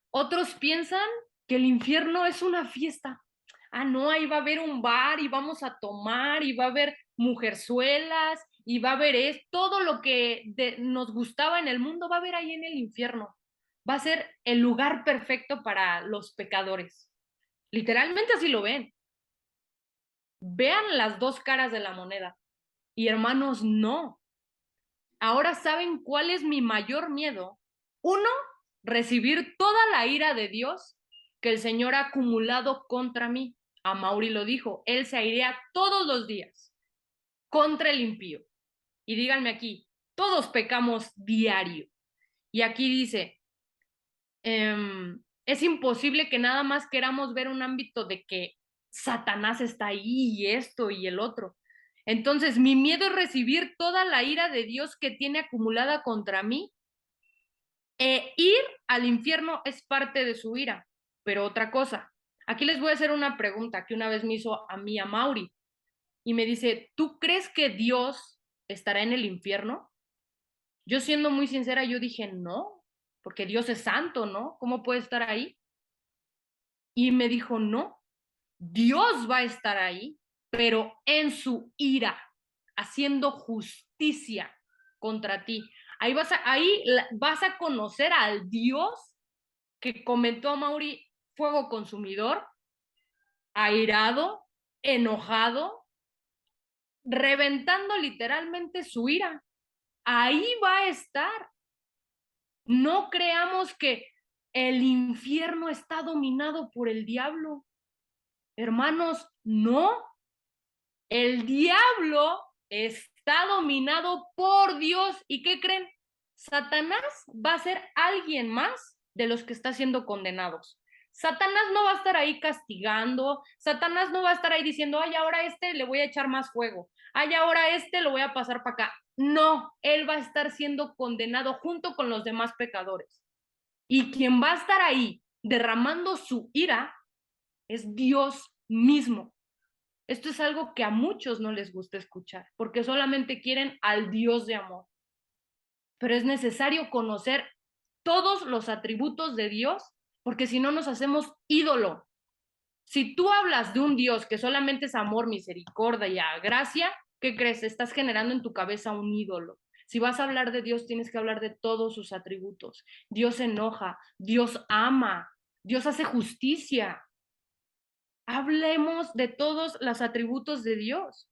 Speaker 2: Otros piensan que el infierno es una fiesta. Ah, no, ahí va a haber un bar y vamos a tomar y va a haber mujerzuelas y va a haber todo lo que nos gustaba en el mundo, va a haber ahí en el infierno. Va a ser el lugar perfecto para los pecadores. Literalmente así lo ven. Vean las dos caras de la moneda. Y hermanos, no. Ahora saben cuál es mi mayor miedo. Uno, recibir toda la ira de Dios que el Señor ha acumulado contra mí. A Mauri lo dijo, él se airea todos los días contra el impío. Y díganme aquí, todos pecamos diario. Y aquí dice, es imposible que nada más queramos ver un ámbito de que Satanás está ahí y esto y el otro. Entonces, mi miedo es recibir toda la ira de Dios que tiene acumulada contra mí. Ir al infierno es parte de su ira. Pero otra cosa, aquí les voy a hacer una pregunta que una vez me hizo a mí, a Mauri, y me dice, ¿tú crees que Dios estará en el infierno? Yo siendo muy sincera, yo dije, no, porque Dios es santo, ¿no? ¿Cómo puede estar ahí? Y me dijo, no, Dios va a estar ahí, pero en su ira, haciendo justicia contra ti. Ahí vas a conocer al Dios que comentó a Mauri, fuego consumidor, airado, enojado, reventando literalmente su ira. Ahí va a estar. No creamos que el infierno está dominado por el diablo. Hermanos, no. El diablo está dominado por Dios. ¿Y qué creen? Satanás va a ser alguien más de los que está siendo condenados. Satanás no va a estar ahí castigando, Satanás no va a estar ahí diciendo, ay, ahora a este le voy a echar más fuego, ay, ahora a este lo voy a pasar para acá. No, él va a estar siendo condenado junto con los demás pecadores. Y quien va a estar ahí derramando su ira es Dios mismo. Esto es algo que a muchos no les gusta escuchar, porque solamente quieren al Dios de amor. Pero es necesario conocer todos los atributos de Dios, porque si no nos hacemos ídolo. Si tú hablas de un Dios que solamente es amor, misericordia y gracia, ¿qué crees? Estás generando en tu cabeza un ídolo. Si vas a hablar de Dios, tienes que hablar de todos sus atributos. Dios se enoja, Dios ama, Dios hace justicia. Hablemos de todos los atributos de Dios.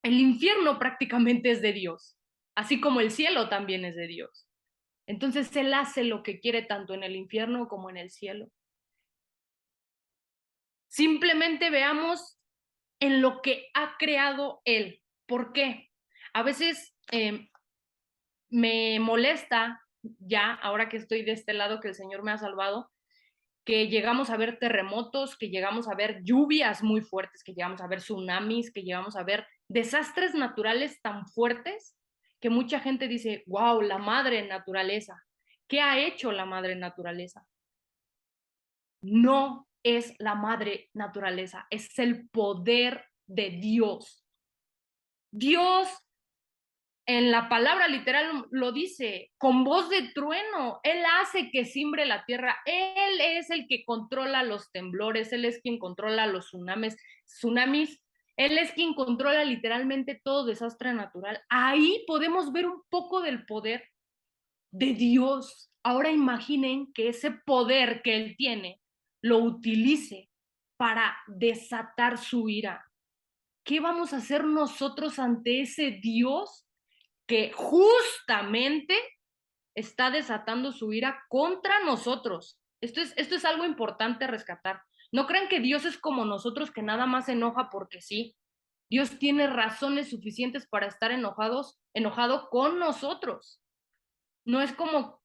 Speaker 2: El infierno prácticamente es de Dios, así como el cielo también es de Dios. Entonces Él hace lo que quiere tanto en el infierno como en el cielo. Simplemente veamos en lo que ha creado Él. ¿Por qué? A veces me molesta ya, ahora que estoy de este lado, que el Señor me ha salvado, que llegamos a ver terremotos, que llegamos a ver lluvias muy fuertes, que llegamos a ver tsunamis, que llegamos a ver desastres naturales tan fuertes que mucha gente dice, wow, la madre naturaleza. ¿Qué ha hecho la madre naturaleza? No es la madre naturaleza, es el poder de Dios. Dios en la palabra literal lo dice, con voz de trueno, Él hace que cimbre la tierra, Él es el que controla los temblores, Él es quien controla los tsunamis, Él es quien controla literalmente todo desastre natural. Ahí podemos ver un poco del poder de Dios. Ahora imaginen que ese poder que Él tiene lo utilice para desatar su ira. ¿Qué vamos a hacer nosotros ante ese Dios que justamente está desatando su ira contra nosotros? Esto es algo importante a rescatar. No crean que Dios es como nosotros, que nada más se enoja porque sí. Dios tiene razones suficientes para estar enojado con nosotros. No es como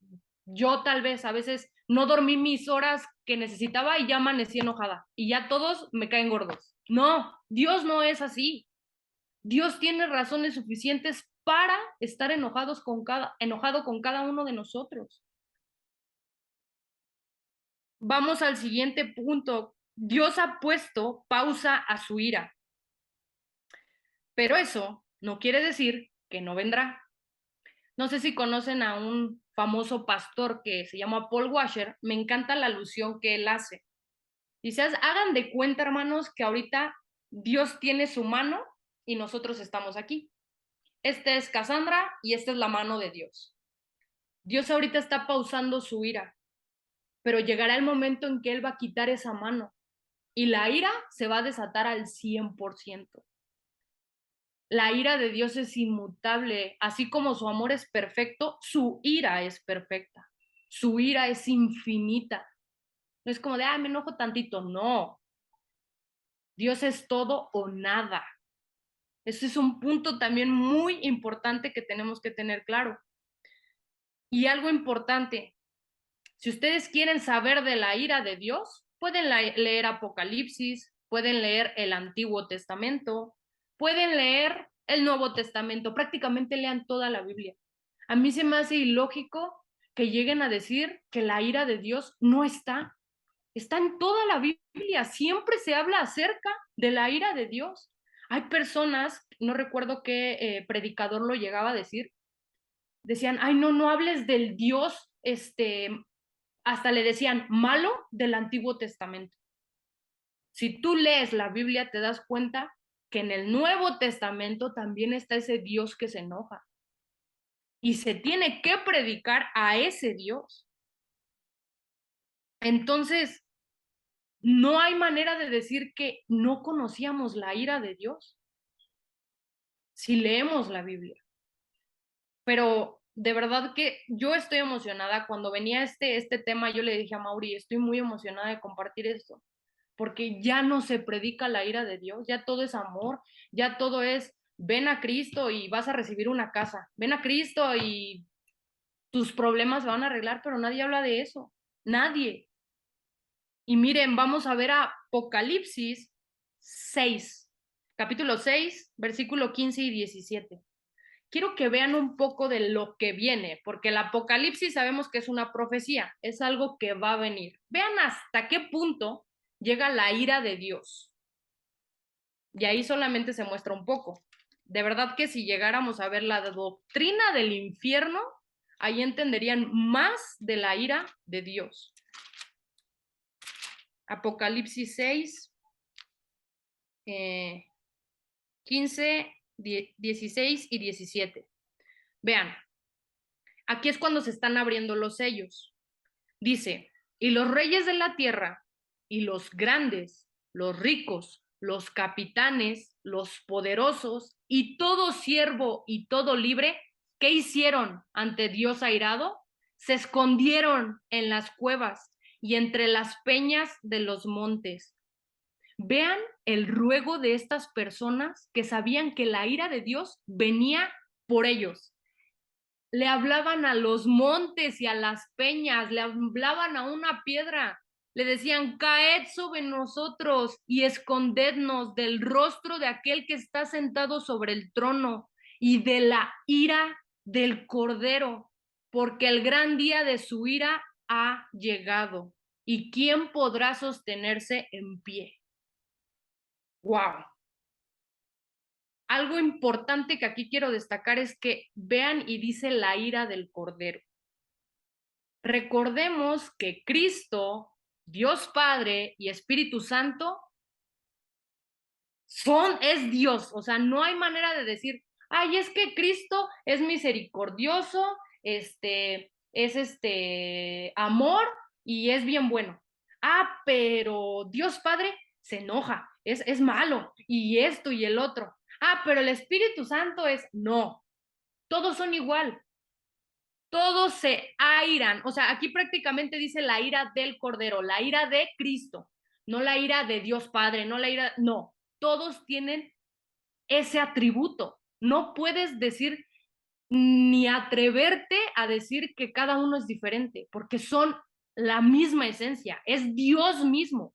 Speaker 2: yo tal vez a veces no dormí mis horas que necesitaba y ya amanecí enojada y ya todos me caen gordos. No, Dios no es así. Dios tiene razones suficientes para estar enojado con cada uno de nosotros. Vamos al siguiente punto. Dios ha puesto pausa a su ira, pero eso no quiere decir que no vendrá. No sé si conocen a un famoso pastor que se llama Paul Washer. Me encanta la alusión que él hace. Dice, hagan de cuenta, hermanos, que ahorita Dios tiene su mano y nosotros estamos aquí. Esta es Cassandra y esta es la mano de Dios. Dios ahorita está pausando su ira, pero llegará el momento en que Él va a quitar esa mano y la ira se va a desatar al 100%. La ira de Dios es inmutable, así como su amor es perfecto, su ira es perfecta, su ira es infinita. No es como de, me enojo tantito, no. Dios es todo o nada. Ese es un punto también muy importante que tenemos que tener claro. Y algo importante, si ustedes quieren saber de la ira de Dios, pueden leer Apocalipsis, pueden leer el Antiguo Testamento, pueden leer el Nuevo Testamento, prácticamente lean toda la Biblia. A mí se me hace ilógico que lleguen a decir que la ira de Dios no está. Está en toda la Biblia, siempre se habla acerca de la ira de Dios. Hay personas, no recuerdo qué predicador lo llegaba a decir, decían, ay, no, no hables del Dios, hasta le decían, malo del Antiguo Testamento. Si tú lees la Biblia, te das cuenta que en el Nuevo Testamento también está ese Dios que se enoja. Y se tiene que predicar a ese Dios. Entonces, no hay manera de decir que no conocíamos la ira de Dios si leemos la Biblia. Pero de verdad que yo estoy emocionada. Cuando venía este tema, yo le dije a Mauri, estoy muy emocionada de compartir esto, porque ya no se predica la ira de Dios, ya todo es amor, ya todo es, ven a Cristo y vas a recibir una casa, ven a Cristo y tus problemas se van a arreglar, pero nadie habla de eso, nadie. Y miren, vamos a ver a Apocalipsis 6, capítulo 6, versículo 15 y 17. Quiero que vean un poco de lo que viene, porque el Apocalipsis sabemos que es una profecía, es algo que va a venir. Vean hasta qué punto llega la ira de Dios. Y ahí solamente se muestra un poco. De verdad que si llegáramos a ver la doctrina del infierno, ahí entenderían más de la ira de Dios. Apocalipsis 6, 15, 16 y 17. Vean, aquí es cuando se están abriendo los sellos. Dice, y los reyes de la tierra, y los grandes, los ricos, los capitanes, los poderosos, y todo siervo y todo libre, ¿qué hicieron ante Dios airado? Se escondieron en las cuevas y entre las peñas de los montes. Vean el ruego de estas personas que sabían que la ira de Dios venía por ellos. Le hablaban a los montes y a las peñas, le hablaban a una piedra, le decían, caed sobre nosotros y escondednos del rostro de aquel que está sentado sobre el trono y de la ira del Cordero, porque el gran día de su ira ha llegado. ¿Y quién podrá sostenerse en pie? ¡Wow! Algo importante que aquí quiero destacar es que vean y dice la ira del Cordero. Recordemos que Cristo, Dios Padre y Espíritu Santo es Dios, o sea, no hay manera de decir, ay, es que Cristo es misericordioso, es amor y es bien bueno. Pero Dios Padre se enoja, es malo y esto y el otro. Pero el Espíritu Santo no, todos son igual. Todos se airan, o sea, aquí prácticamente dice la ira del Cordero, la ira de Cristo, no la ira de Dios Padre, no, todos tienen ese atributo. No puedes decir ni atreverte a decir que cada uno es diferente, porque son la misma esencia, es Dios mismo.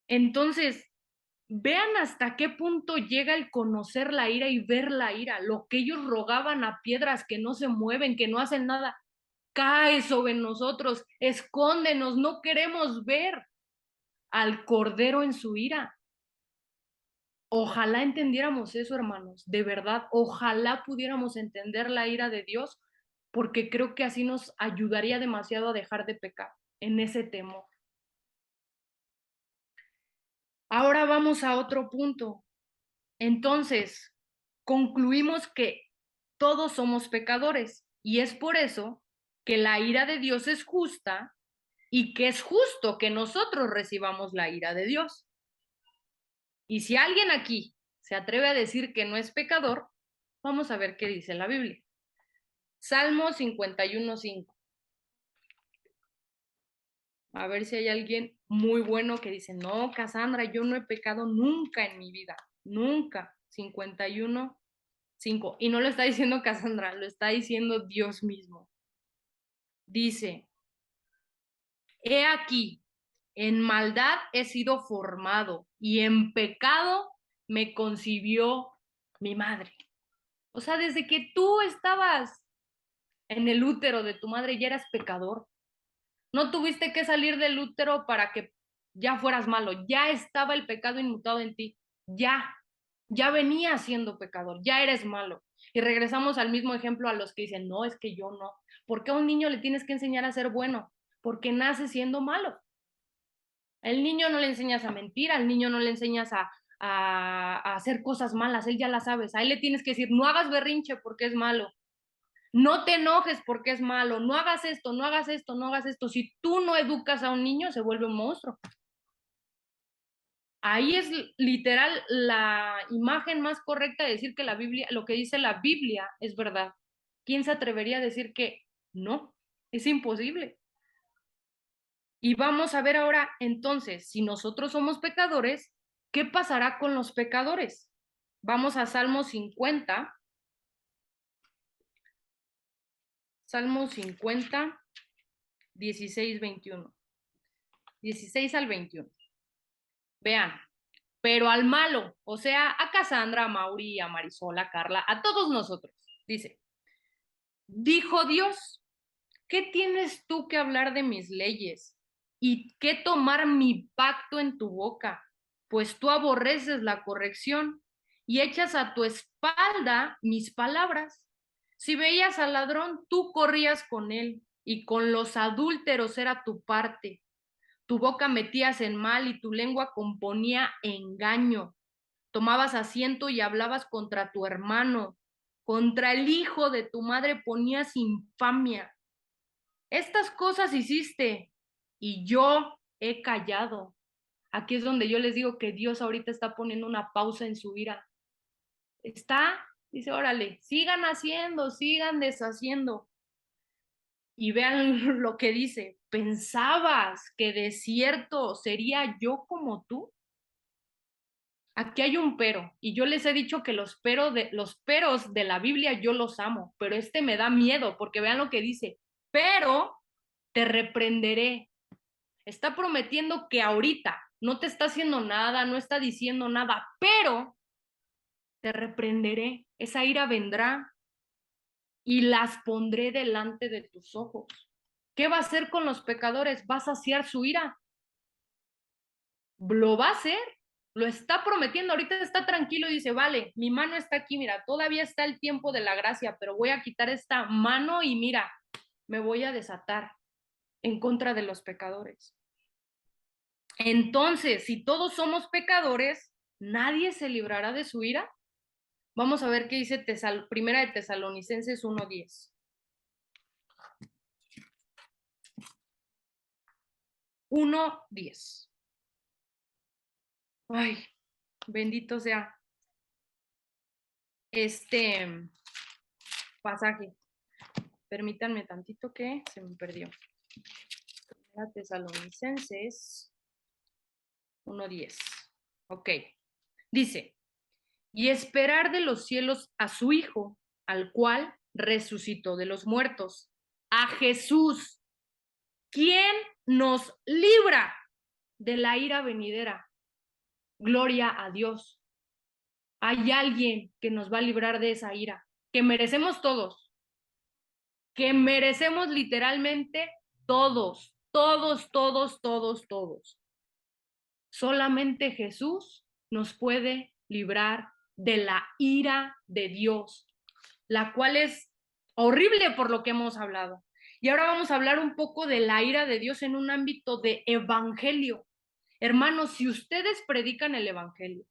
Speaker 2: Entonces, vean hasta qué punto llega el conocer la ira y ver la ira, lo que ellos rogaban a piedras que no se mueven, que no hacen nada, cae sobre nosotros, escóndenos, no queremos ver. al Cordero en su ira. Ojalá entendiéramos eso, hermanos, de verdad, ojalá pudiéramos entender la ira de Dios, porque creo que así nos ayudaría demasiado a dejar de pecar en ese temor. Ahora vamos a otro punto. Entonces, concluimos que todos somos pecadores y es por eso que la ira de Dios es justa y que es justo que nosotros recibamos la ira de Dios. Y si alguien aquí se atreve a decir que no es pecador, vamos a ver qué dice la Biblia. Salmo 51:5. A ver si hay alguien muy bueno que dice, no, Cassandra, yo no he pecado nunca en mi vida, nunca. 51:5. Y no lo está diciendo Cassandra, lo está diciendo Dios mismo. Dice, he aquí, en maldad he sido formado y en pecado me concibió mi madre. O sea, desde que tú estabas en el útero de tu madre ya eras pecador. No tuviste que salir del útero para que ya fueras malo. Ya estaba el pecado inmutado en ti. Ya venías siendo pecador. Ya eres malo. Y regresamos al mismo ejemplo a los que dicen, no, es que yo no. ¿Por qué a un niño le tienes que enseñar a ser bueno? Porque nace siendo malo. Al niño no le enseñas a mentir, al niño no le enseñas a hacer cosas malas, él ya las sabes. A él le tienes que decir, no hagas berrinche porque es malo. No te enojes porque es malo, no hagas esto, no hagas esto, no hagas esto. Si tú no educas a un niño, se vuelve un monstruo. Ahí es literal la imagen más correcta de decir que la Biblia, lo que dice la Biblia es verdad. ¿Quién se atrevería a decir que no? Es imposible. Y vamos a ver ahora, entonces, si nosotros somos pecadores, ¿qué pasará con los pecadores? Vamos a Salmo 50. Salmo 50, 16, 21. 16 al 21. Vean, pero al malo, o sea, a Cassandra, a Mauri, a Marisol, a Carla, a todos nosotros, dice, dijo Dios, ¿qué tienes tú que hablar de mis leyes y qué tomar mi pacto en tu boca? Pues tú aborreces la corrección y echas a tu espalda mis palabras. Si veías al ladrón, tú corrías con él y con los adúlteros era tu parte. Tu boca metías en mal y tu lengua componía engaño. Tomabas asiento y hablabas contra tu hermano. Contra el hijo de tu madre ponías infamia. Estas cosas hiciste y yo he callado. Aquí es donde yo les digo que Dios ahorita está poniendo una pausa en su ira. Dice, órale, sigan haciendo, sigan deshaciendo. Y vean lo que dice, ¿pensabas que de cierto sería yo como tú? Aquí hay un pero, y yo les he dicho que los peros de la Biblia yo los amo, pero este me da miedo, porque vean lo que dice, pero te reprenderé. Está prometiendo que ahorita no te está haciendo nada, no está diciendo nada, pero te reprenderé. Esa ira vendrá y las pondré delante de tus ojos. ¿Qué va a hacer con los pecadores? ¿Va a saciar su ira? Lo va a hacer, lo está prometiendo. Ahorita está tranquilo y dice, vale, mi mano está aquí, mira, todavía está el tiempo de la gracia, pero voy a quitar esta mano y mira, me voy a desatar en contra de los pecadores. Entonces, si todos somos pecadores, ¿nadie se librará de su ira? Vamos a ver qué dice Primera de Tesalonicenses 1:10. 1:10. Ay, bendito sea este pasaje. Permítanme tantito que se me perdió. Primera Tesalonicenses 1:10. Ok. Dice, y esperar de los cielos a su Hijo, al cual resucitó de los muertos, a Jesús, quien nos libra de la ira venidera. Gloria a Dios. Hay alguien que nos va a librar de esa ira, que merecemos todos, que merecemos literalmente todos, todos, todos, todos, todos. Solamente Jesús nos puede librar de la ira de Dios, la cual es horrible por lo que hemos hablado. Y ahora vamos a hablar un poco de la ira de Dios en un ámbito de evangelio. Hermanos, si ustedes predican el evangelio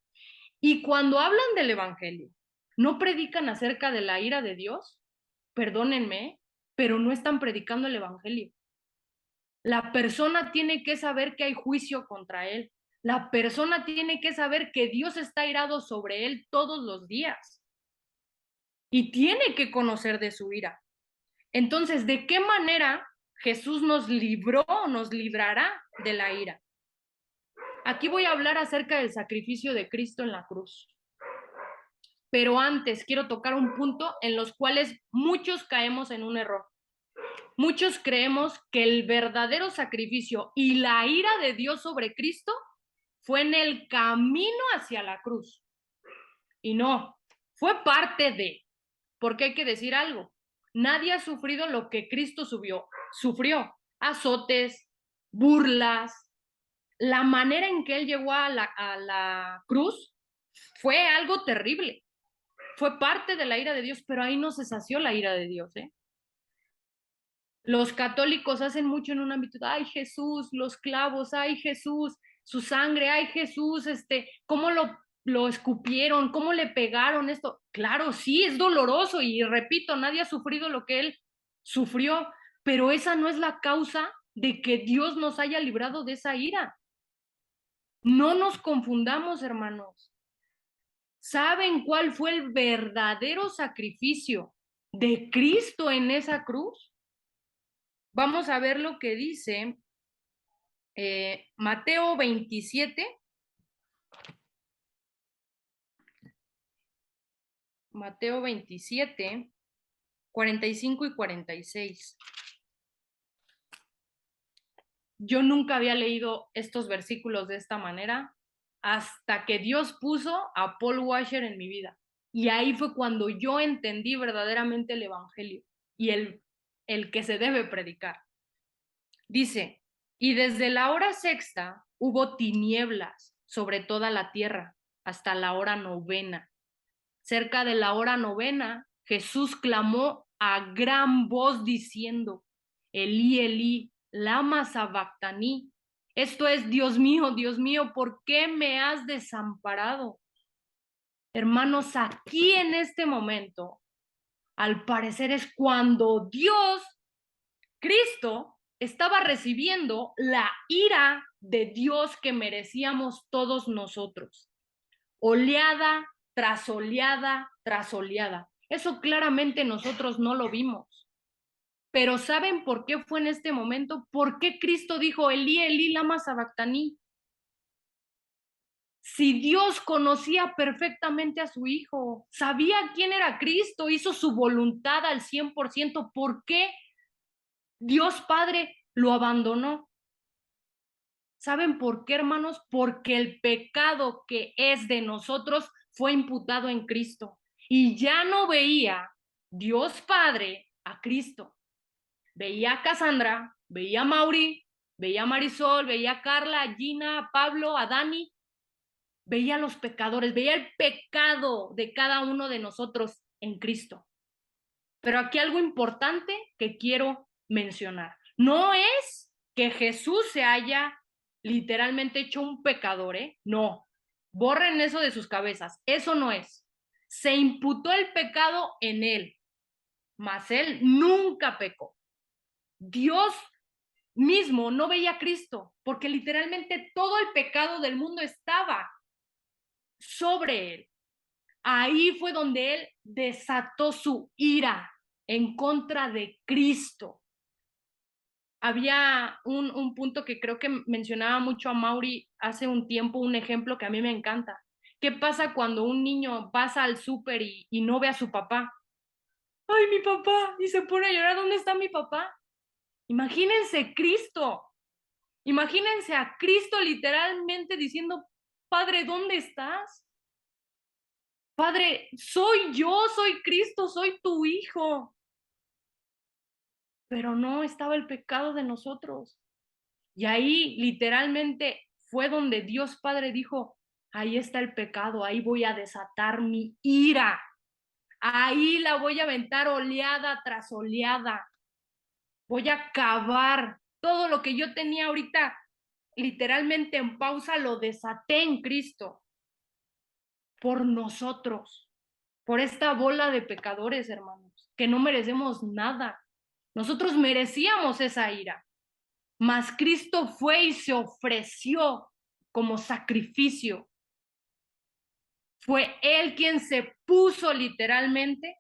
Speaker 2: y cuando hablan del evangelio no predican acerca de la ira de Dios, perdónenme, pero no están predicando el evangelio. La persona tiene que saber que hay juicio contra él. La persona tiene que saber que Dios está irado sobre él todos los días y tiene que conocer de su ira. Entonces, ¿de qué manera Jesús nos libró o nos librará de la ira? Aquí voy a hablar acerca del sacrificio de Cristo en la cruz. Pero antes quiero tocar un punto en los cuales muchos caemos en un error. Muchos creemos que el verdadero sacrificio y la ira de Dios sobre Cristo fue en el camino hacia la cruz. Y no, fue parte de, porque hay que decir algo, nadie ha sufrido lo que Cristo sufrió, azotes, burlas, la manera en que él llegó a la cruz fue algo terrible, fue parte de la ira de Dios, pero ahí no se sació la ira de Dios, ¿eh? Los católicos hacen mucho en un ámbito, ay Jesús, los clavos, ay Jesús, su sangre, ay Jesús, cómo lo escupieron, cómo le pegaron esto. Claro, sí, es doloroso y repito, nadie ha sufrido lo que él sufrió, pero esa no es la causa de que Dios nos haya librado de esa ira. No nos confundamos, hermanos. ¿Saben cuál fue el verdadero sacrificio de Cristo en esa cruz? Vamos a ver lo que dice Mateo 27. Mateo 27, 45 y 46. Yo nunca había leído estos versículos de esta manera hasta que Dios puso a Paul Washer en mi vida. Y ahí fue cuando yo entendí verdaderamente el evangelio y el que se debe predicar. Dice, y desde la hora sexta hubo tinieblas sobre toda la tierra hasta la hora novena. Cerca de la hora novena, Jesús clamó a gran voz diciendo, Elí, Elí, lama sabactaní. Esto es, Dios mío, ¿por qué me has desamparado? Hermanos, aquí en este momento, al parecer es cuando Dios, Cristo, estaba recibiendo la ira de Dios que merecíamos todos nosotros. Oleada tras oleada tras oleada. Eso claramente nosotros no lo vimos. Pero ¿saben por qué fue en este momento? ¿Por qué Cristo dijo, Elí, Elí, lama sabactaní? Si Dios conocía perfectamente a su Hijo, sabía quién era Cristo, hizo su voluntad al 100%, ¿por qué Dios Padre lo abandonó? ¿Saben por qué, hermanos? Porque el pecado que es de nosotros fue imputado en Cristo. Y ya no veía Dios Padre a Cristo. Veía a Cassandra, veía a Mauri, veía a Marisol, veía a Carla, a Gina, a Pablo, a Dani. Veía a los pecadores, veía el pecado de cada uno de nosotros en Cristo. Pero aquí algo importante que quiero mencionar. No es que Jesús se haya literalmente hecho un pecador, ¿eh? No, borren eso de sus cabezas, eso no es. Se imputó el pecado en él, mas él nunca pecó. Dios mismo no veía a Cristo, porque literalmente todo el pecado del mundo estaba sobre él. Ahí fue donde él desató su ira en contra de Cristo. Había un punto que creo que mencionaba mucho a Mauri hace un tiempo, un ejemplo que a mí me encanta. ¿Qué pasa cuando un niño pasa al súper y no ve a su papá? ¡Ay, mi papá! Y se pone a llorar, ¿dónde está mi papá? Imagínense Cristo. Imagínense a Cristo literalmente diciendo, Padre, ¿dónde estás? Padre, soy yo, soy Cristo, soy tu hijo. Pero no estaba el pecado de nosotros. Y ahí literalmente fue donde Dios Padre dijo, ahí está el pecado, ahí voy a desatar mi ira, ahí la voy a aventar oleada tras oleada, voy a acabar todo lo que yo tenía ahorita literalmente en pausa, lo desaté en Cristo por nosotros, por esta bola de pecadores, hermanos, que no merecemos nada. Nosotros merecíamos esa ira, mas Cristo fue y se ofreció como sacrificio. Fue Él quien se puso literalmente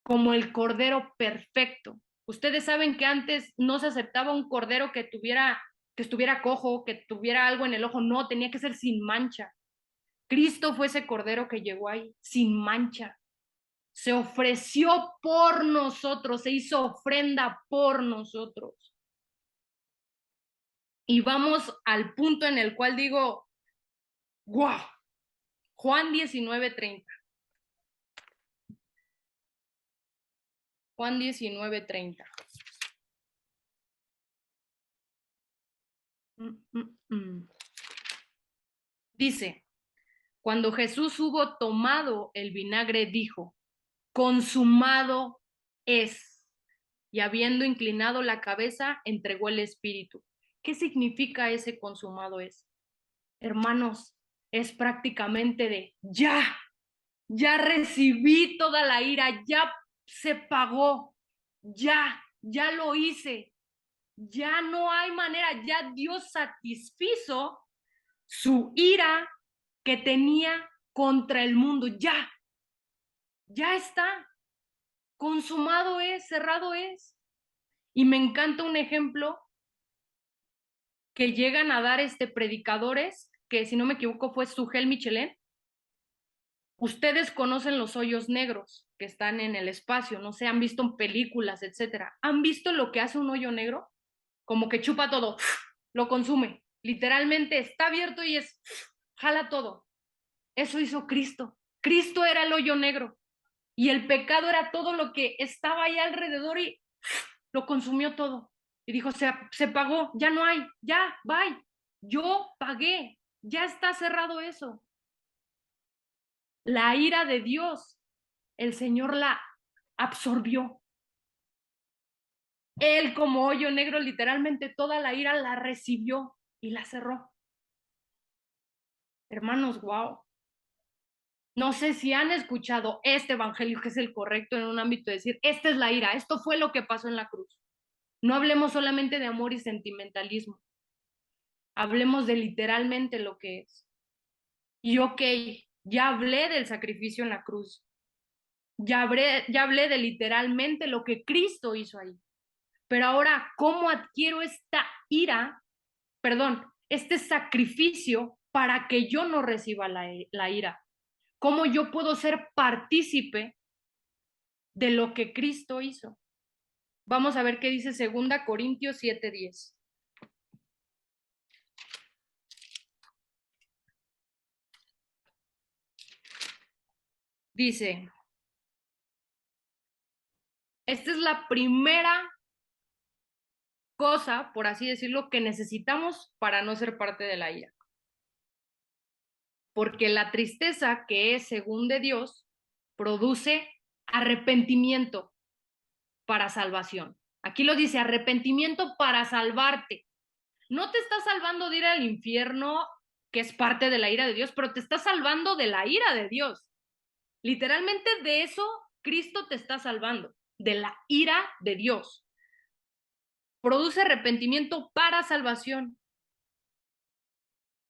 Speaker 2: como el cordero perfecto. Ustedes saben que antes no se aceptaba un cordero que estuviera cojo, que tuviera algo en el ojo. No, tenía que ser sin mancha. Cristo fue ese cordero que llegó ahí, sin mancha. Se ofreció por nosotros, se hizo ofrenda por nosotros. Y vamos al punto en el cual digo, wow, Juan 19:30. Juan 19:30. Dice, cuando Jesús hubo tomado el vinagre, dijo, consumado es. Y habiendo inclinado la cabeza, entregó el espíritu. ¿Qué significa ese consumado es? Hermanos, es prácticamente de ya recibí toda la ira, ya se pagó, ya lo hice, ya no hay manera, ya Dios satisfizo su ira que tenía contra el mundo, ya está, consumado es, cerrado es. Y me encanta un ejemplo que llegan a dar predicadores, que si no me equivoco fue Sugel Michelén. Ustedes conocen los hoyos negros que están en el espacio, no sé, han visto en películas, etcétera. ¿Han visto lo que hace un hoyo negro? Como que chupa todo, lo consume. Literalmente está abierto y jala todo. Eso hizo Cristo. Cristo era el hoyo negro y el pecado era todo lo que estaba ahí alrededor y lo consumió todo. Y dijo, se pagó, ya no hay, ya, bye. Yo pagué, ya está cerrado eso. La ira de Dios, el Señor la absorbió. Él como hoyo negro, literalmente toda la ira la recibió y la cerró. Hermanos, wow. No sé si han escuchado este evangelio que es el correcto en un ámbito de decir, esta es la ira, esto fue lo que pasó en la cruz. No hablemos solamente de amor y sentimentalismo. Hablemos de literalmente lo que es. Y ok, ya hablé del sacrificio en la cruz. Ya hablé de literalmente lo que Cristo hizo ahí. Pero ahora, ¿cómo adquiero esta ira, este sacrificio para que yo no reciba la ira? ¿Cómo yo puedo ser partícipe de lo que Cristo hizo? Vamos a ver qué dice 2 Corintios 7:10. Dice, esta es la primera cosa, por así decirlo, que necesitamos para no ser parte de la ira. Porque la tristeza, que es según de Dios, produce arrepentimiento para salvación. Aquí lo dice, arrepentimiento para salvarte. No te está salvando de ir al infierno, que es parte de la ira de Dios, pero te está salvando de la ira de Dios. Literalmente de eso Cristo te está salvando, de la ira de Dios. Produce arrepentimiento para salvación,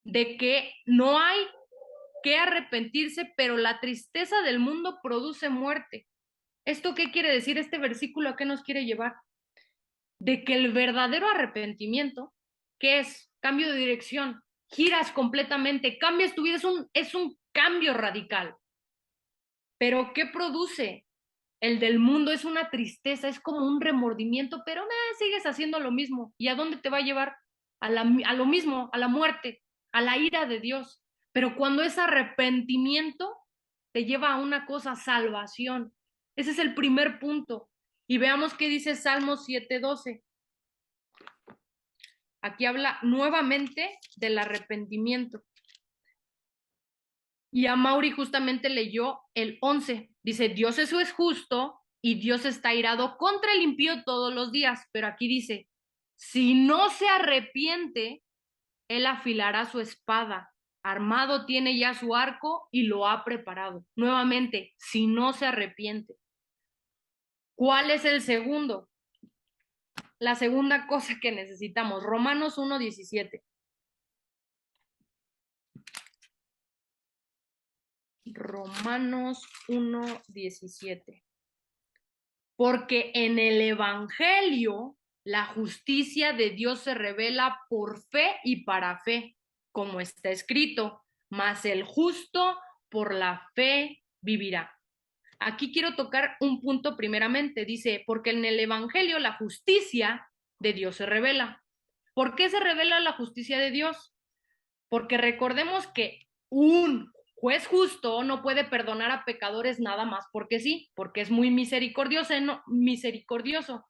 Speaker 2: de que no hay que arrepentirse, pero la tristeza del mundo produce muerte. ¿Esto qué quiere decir? Este versículo, ¿a qué nos quiere llevar? De que el verdadero arrepentimiento, que es cambio de dirección, giras completamente, cambias tu vida, es un cambio radical. Pero ¿qué produce? El del mundo es una tristeza, es como un remordimiento, pero sigues haciendo lo mismo. ¿Y a dónde te va a llevar? A lo mismo, a la muerte, a la ira de Dios. Pero cuando es arrepentimiento, te lleva a una cosa, salvación. Ese es el primer punto. Y veamos qué dice Salmo 7:12. Aquí habla nuevamente del arrepentimiento. Y a Mauri justamente leyó el 11. Dice, Dios eso es justo y Dios está irado contra el impío todos los días. Pero aquí dice, si no se arrepiente, él afilará su espada. Armado tiene ya su arco y lo ha preparado. Nuevamente, si no se arrepiente. ¿Cuál es el segundo? La segunda cosa que necesitamos. Romanos 1:17. Romanos 1:17. Porque en el Evangelio la justicia de Dios se revela por fe y para fe, como está escrito, mas el justo por la fe vivirá. Aquí quiero tocar un punto primeramente. Dice, porque en el Evangelio la justicia de Dios se revela. ¿Por qué se revela la justicia de Dios? Porque recordemos que un juez justo no puede perdonar a pecadores nada más porque sí, porque es muy misericordioso,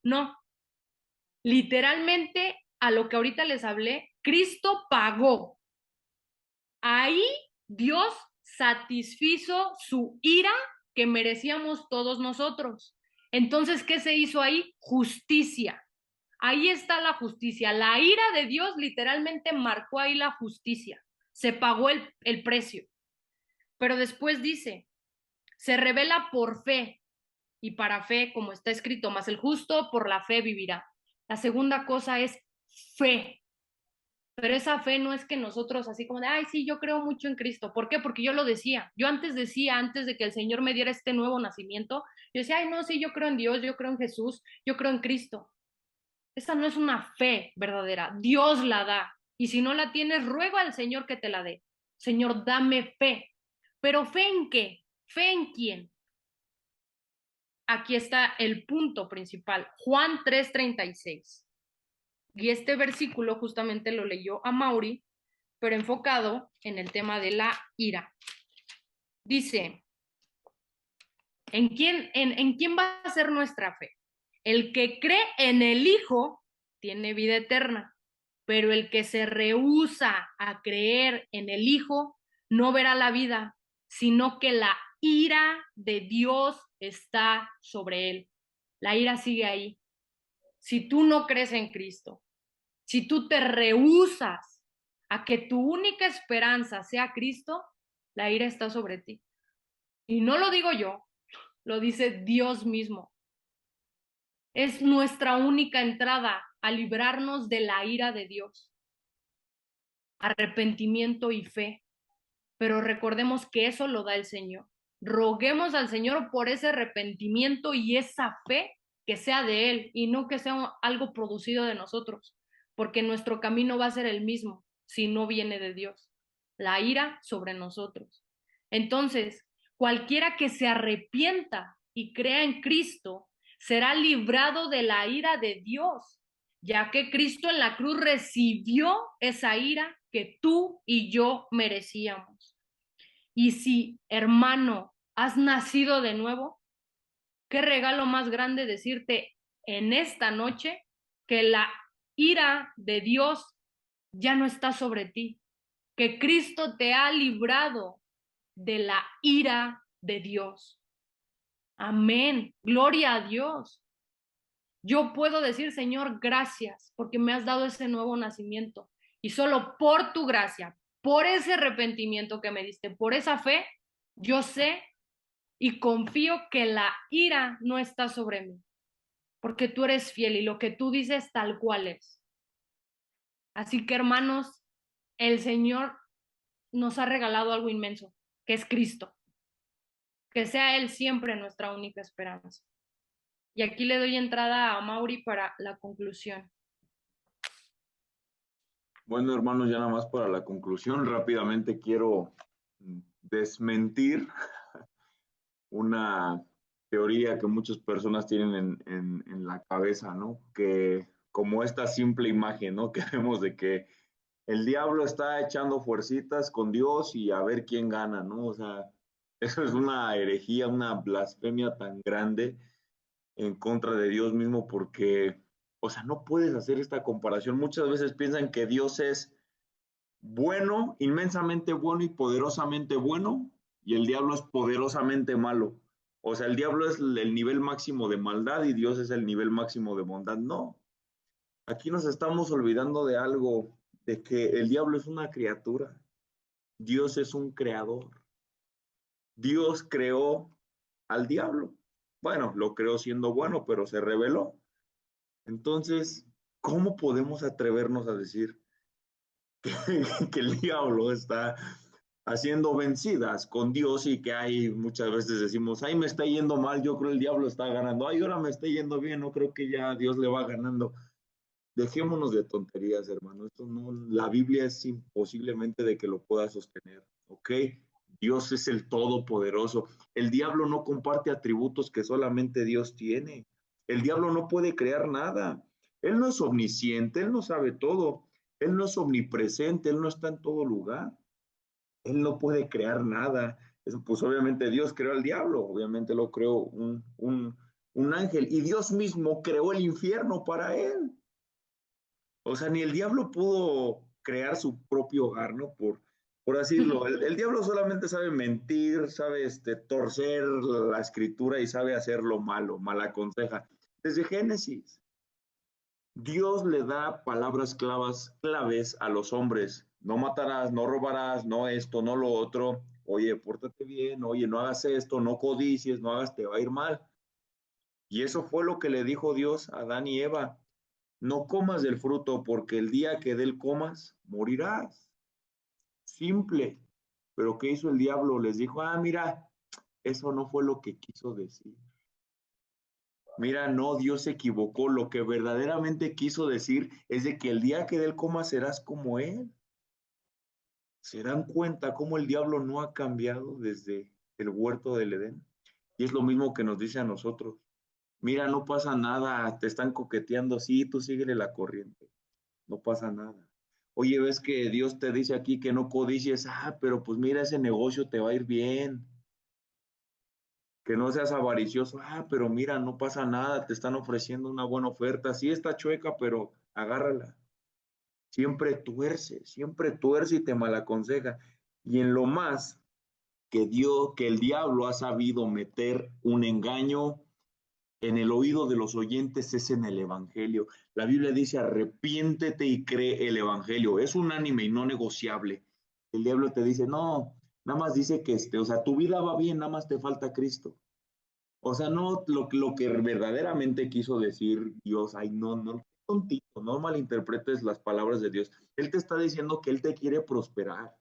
Speaker 2: no. Literalmente, a lo que ahorita les hablé, Cristo pagó. Ahí Dios satisfizo su ira que merecíamos todos nosotros. Entonces, ¿qué se hizo ahí? Justicia. Ahí está la justicia. La ira de Dios literalmente marcó ahí la justicia. Se pagó el precio. Pero después dice, se revela por fe y para fe, como está escrito, mas el justo por la fe vivirá. La segunda cosa es fe. Pero esa fe no es que nosotros así como de, ay, sí, yo creo mucho en Cristo. ¿Por qué? Porque yo lo decía. Yo antes decía, antes de que el Señor me diera este nuevo nacimiento, yo decía, ay, no, sí, yo creo en Dios, yo creo en Jesús, yo creo en Cristo. Esa no es una fe verdadera. Dios la da. Y si no la tienes, ruega al Señor que te la dé. Señor, dame fe. ¿Pero fe en qué? ¿Fe en quién? Aquí está el punto principal. Juan 3:36. Y este versículo justamente lo leyó a Mauri, pero enfocado en el tema de la ira. Dice, ¿en quién va a ser nuestra fe? El que cree en el Hijo tiene vida eterna, pero el que se rehúsa a creer en el Hijo no verá la vida, sino que la ira de Dios está sobre él. La ira sigue ahí. Si tú no crees en Cristo, si tú te rehusas a que tu única esperanza sea Cristo, la ira está sobre ti. Y no lo digo yo, lo dice Dios mismo. Es nuestra única entrada a librarnos de la ira de Dios. Arrepentimiento y fe. Pero recordemos que eso lo da el Señor. Roguemos al Señor por ese arrepentimiento y esa fe que sea de Él y no que sea algo producido de nosotros, porque nuestro camino va a ser el mismo si no viene de Dios. La ira sobre nosotros. Entonces, cualquiera que se arrepienta y crea en Cristo será librado de la ira de Dios, ya que Cristo en la cruz recibió esa ira que tú y yo merecíamos. Y si, hermano, has nacido de nuevo, qué regalo más grande decirte en esta noche que la ira de Dios ya no está sobre ti, que Cristo te ha librado de la ira de Dios. Amén. Gloria a Dios. Yo puedo decir, Señor, gracias porque me has dado ese nuevo nacimiento. Y solo por tu gracia, por ese arrepentimiento que me diste, por esa fe, yo sé y confío que la ira no está sobre mí, porque tú eres fiel y lo que tú dices tal cual es. Así que, hermanos, el Señor nos ha regalado algo inmenso, que es Cristo. Que sea Él siempre nuestra única esperanza. Y aquí le doy entrada a Mauri para la conclusión.
Speaker 1: Bueno, hermanos, ya nada más para la conclusión, rápidamente quiero desmentir una teoría que muchas personas tienen en la cabeza, ¿no? Que como esta simple imagen, ¿no? Que vemos de que el diablo está echando fuercitas con Dios y a ver quién gana, ¿no? O sea, eso es una herejía, una blasfemia tan grande en contra de Dios mismo porque O sea, no puedes hacer esta comparación. Muchas veces piensan que Dios es bueno, inmensamente bueno y poderosamente bueno, y el diablo es poderosamente malo. O sea, el diablo es el nivel máximo de maldad y Dios es el nivel máximo de bondad. No, aquí nos estamos olvidando de algo, de que el diablo es una criatura, Dios es un creador. Dios creó al diablo. Bueno, lo creó siendo bueno, pero se rebeló. Entonces, ¿cómo podemos atrevernos a decir que el diablo está haciendo vencidas con Dios y que hay muchas veces decimos, ay, me está yendo mal, yo creo el diablo está ganando, ay, ahora me está yendo bien, no creo que ya Dios le va ganando? Dejémonos de tonterías, hermano. Esto no, la Biblia es imposiblemente de que lo pueda sostener, ¿ok? Dios es el Todopoderoso. El diablo no comparte atributos que solamente Dios tiene. El diablo no puede crear nada. Él no es omnisciente, él no sabe todo. Él no es omnipresente, él no está en todo lugar. Él no puede crear nada. Eso, pues obviamente Dios creó al diablo, obviamente lo creó un ángel y Dios mismo creó el infierno para él. O sea, ni el diablo pudo crear su propio hogar, ¿no? Por decirlo, el diablo solamente sabe mentir, sabe torcer la escritura y sabe hacer lo malo, mal aconseja. Desde Génesis, Dios le da palabras claves a los hombres. No matarás, no robarás, no esto, no lo otro. Oye, pórtate bien, oye, no hagas esto, no codicies, no hagas, te va a ir mal. Y eso fue lo que le dijo Dios a Adán y Eva. No comas del fruto, porque el día que de él comas, morirás. Simple. Pero ¿qué hizo el diablo? Les dijo, ah, mira, eso no fue lo que quiso decir. Mira, no, Dios se equivocó. Lo que verdaderamente quiso decir es de que el día que de él comas serás como él. ¿Se dan cuenta cómo el diablo no ha cambiado desde el huerto del Edén? Y es lo mismo que nos dice a nosotros. Mira, no pasa nada, te están coqueteando, sí, tú síguele la corriente. No pasa nada. Oye, ves que Dios te dice aquí que no codicies, ah, pero pues mira, ese negocio te va a ir bien, que no seas avaricioso, ah, pero mira, no pasa nada, te están ofreciendo una buena oferta, sí está chueca, pero agárrala. Siempre tuerce y te malaconseja. Y en lo más que el diablo ha sabido meter un engaño en el oído de los oyentes es en el Evangelio. La Biblia dice, arrepiéntete y cree el Evangelio. Es unánime y no negociable. El diablo te dice, no, nada más dice que o sea, tu vida va bien, nada más te falta Cristo. O sea, no lo que verdaderamente quiso decir Dios, ay, no, no, tontito, no malinterpretes las palabras de Dios. Él te está diciendo que Él te quiere prosperar.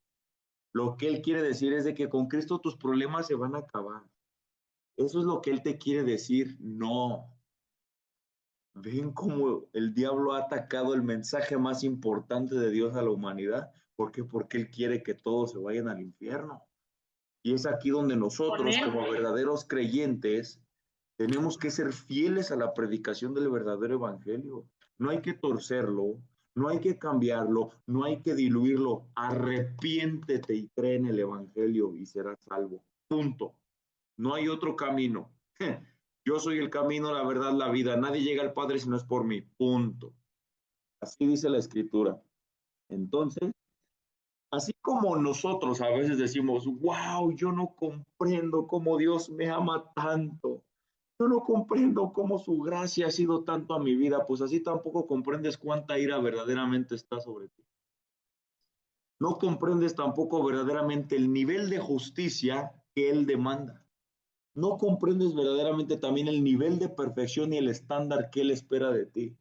Speaker 1: Lo que Él quiere decir es de que con Cristo tus problemas se van a acabar. Eso es lo que Él te quiere decir. No, ¿ven cómo el diablo ha atacado el mensaje más importante de Dios a la humanidad? ¿Por qué? Porque Él quiere que todos se vayan al infierno. Y es aquí donde
Speaker 2: Con
Speaker 1: nosotros,
Speaker 2: él.
Speaker 1: como verdaderos creyentes, tenemos que ser fieles a la predicación del verdadero evangelio. No hay que torcerlo, no hay que cambiarlo, no hay que diluirlo. Arrepiéntete y cree en el evangelio y serás salvo. Punto. No hay otro camino. Yo soy el camino, la verdad, la vida. Nadie llega al Padre si no es por mí. Punto. Así dice la Escritura. Entonces, así como nosotros a veces decimos, wow, yo no comprendo cómo Dios me ama tanto. Yo no comprendo cómo su gracia ha sido tanto a mi vida, pues así tampoco comprendes cuánta ira verdaderamente está sobre ti. No comprendes tampoco verdaderamente el nivel de justicia que Él demanda. No comprendes verdaderamente también el nivel de perfección y el estándar que Él espera de ti.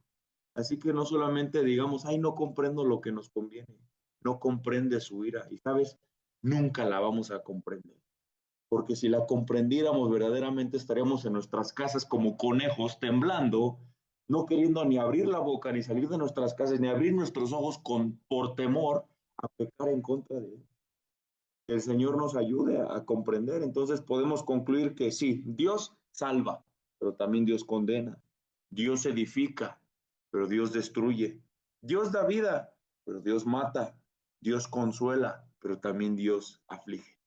Speaker 1: Así que no solamente digamos, ay, no comprendo lo que nos conviene, no comprende su ira. Y sabes, nunca la vamos a comprender. Porque si la comprendiéramos verdaderamente estaríamos en nuestras casas como conejos temblando, no queriendo ni abrir la boca, ni salir de nuestras casas, ni abrir nuestros ojos por temor a pecar en contra de Él. Que el Señor nos ayude a comprender. Entonces podemos concluir que sí, Dios salva, pero también Dios condena. Dios edifica, pero Dios destruye. Dios da vida, pero Dios mata. Dios consuela, pero también Dios aflige.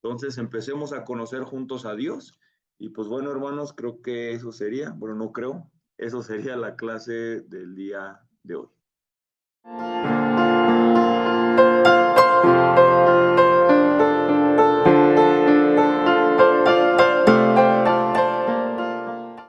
Speaker 1: Entonces empecemos a conocer juntos a Dios. Y pues bueno, hermanos, creo que eso sería. Bueno, no creo. Eso sería la clase del día de hoy.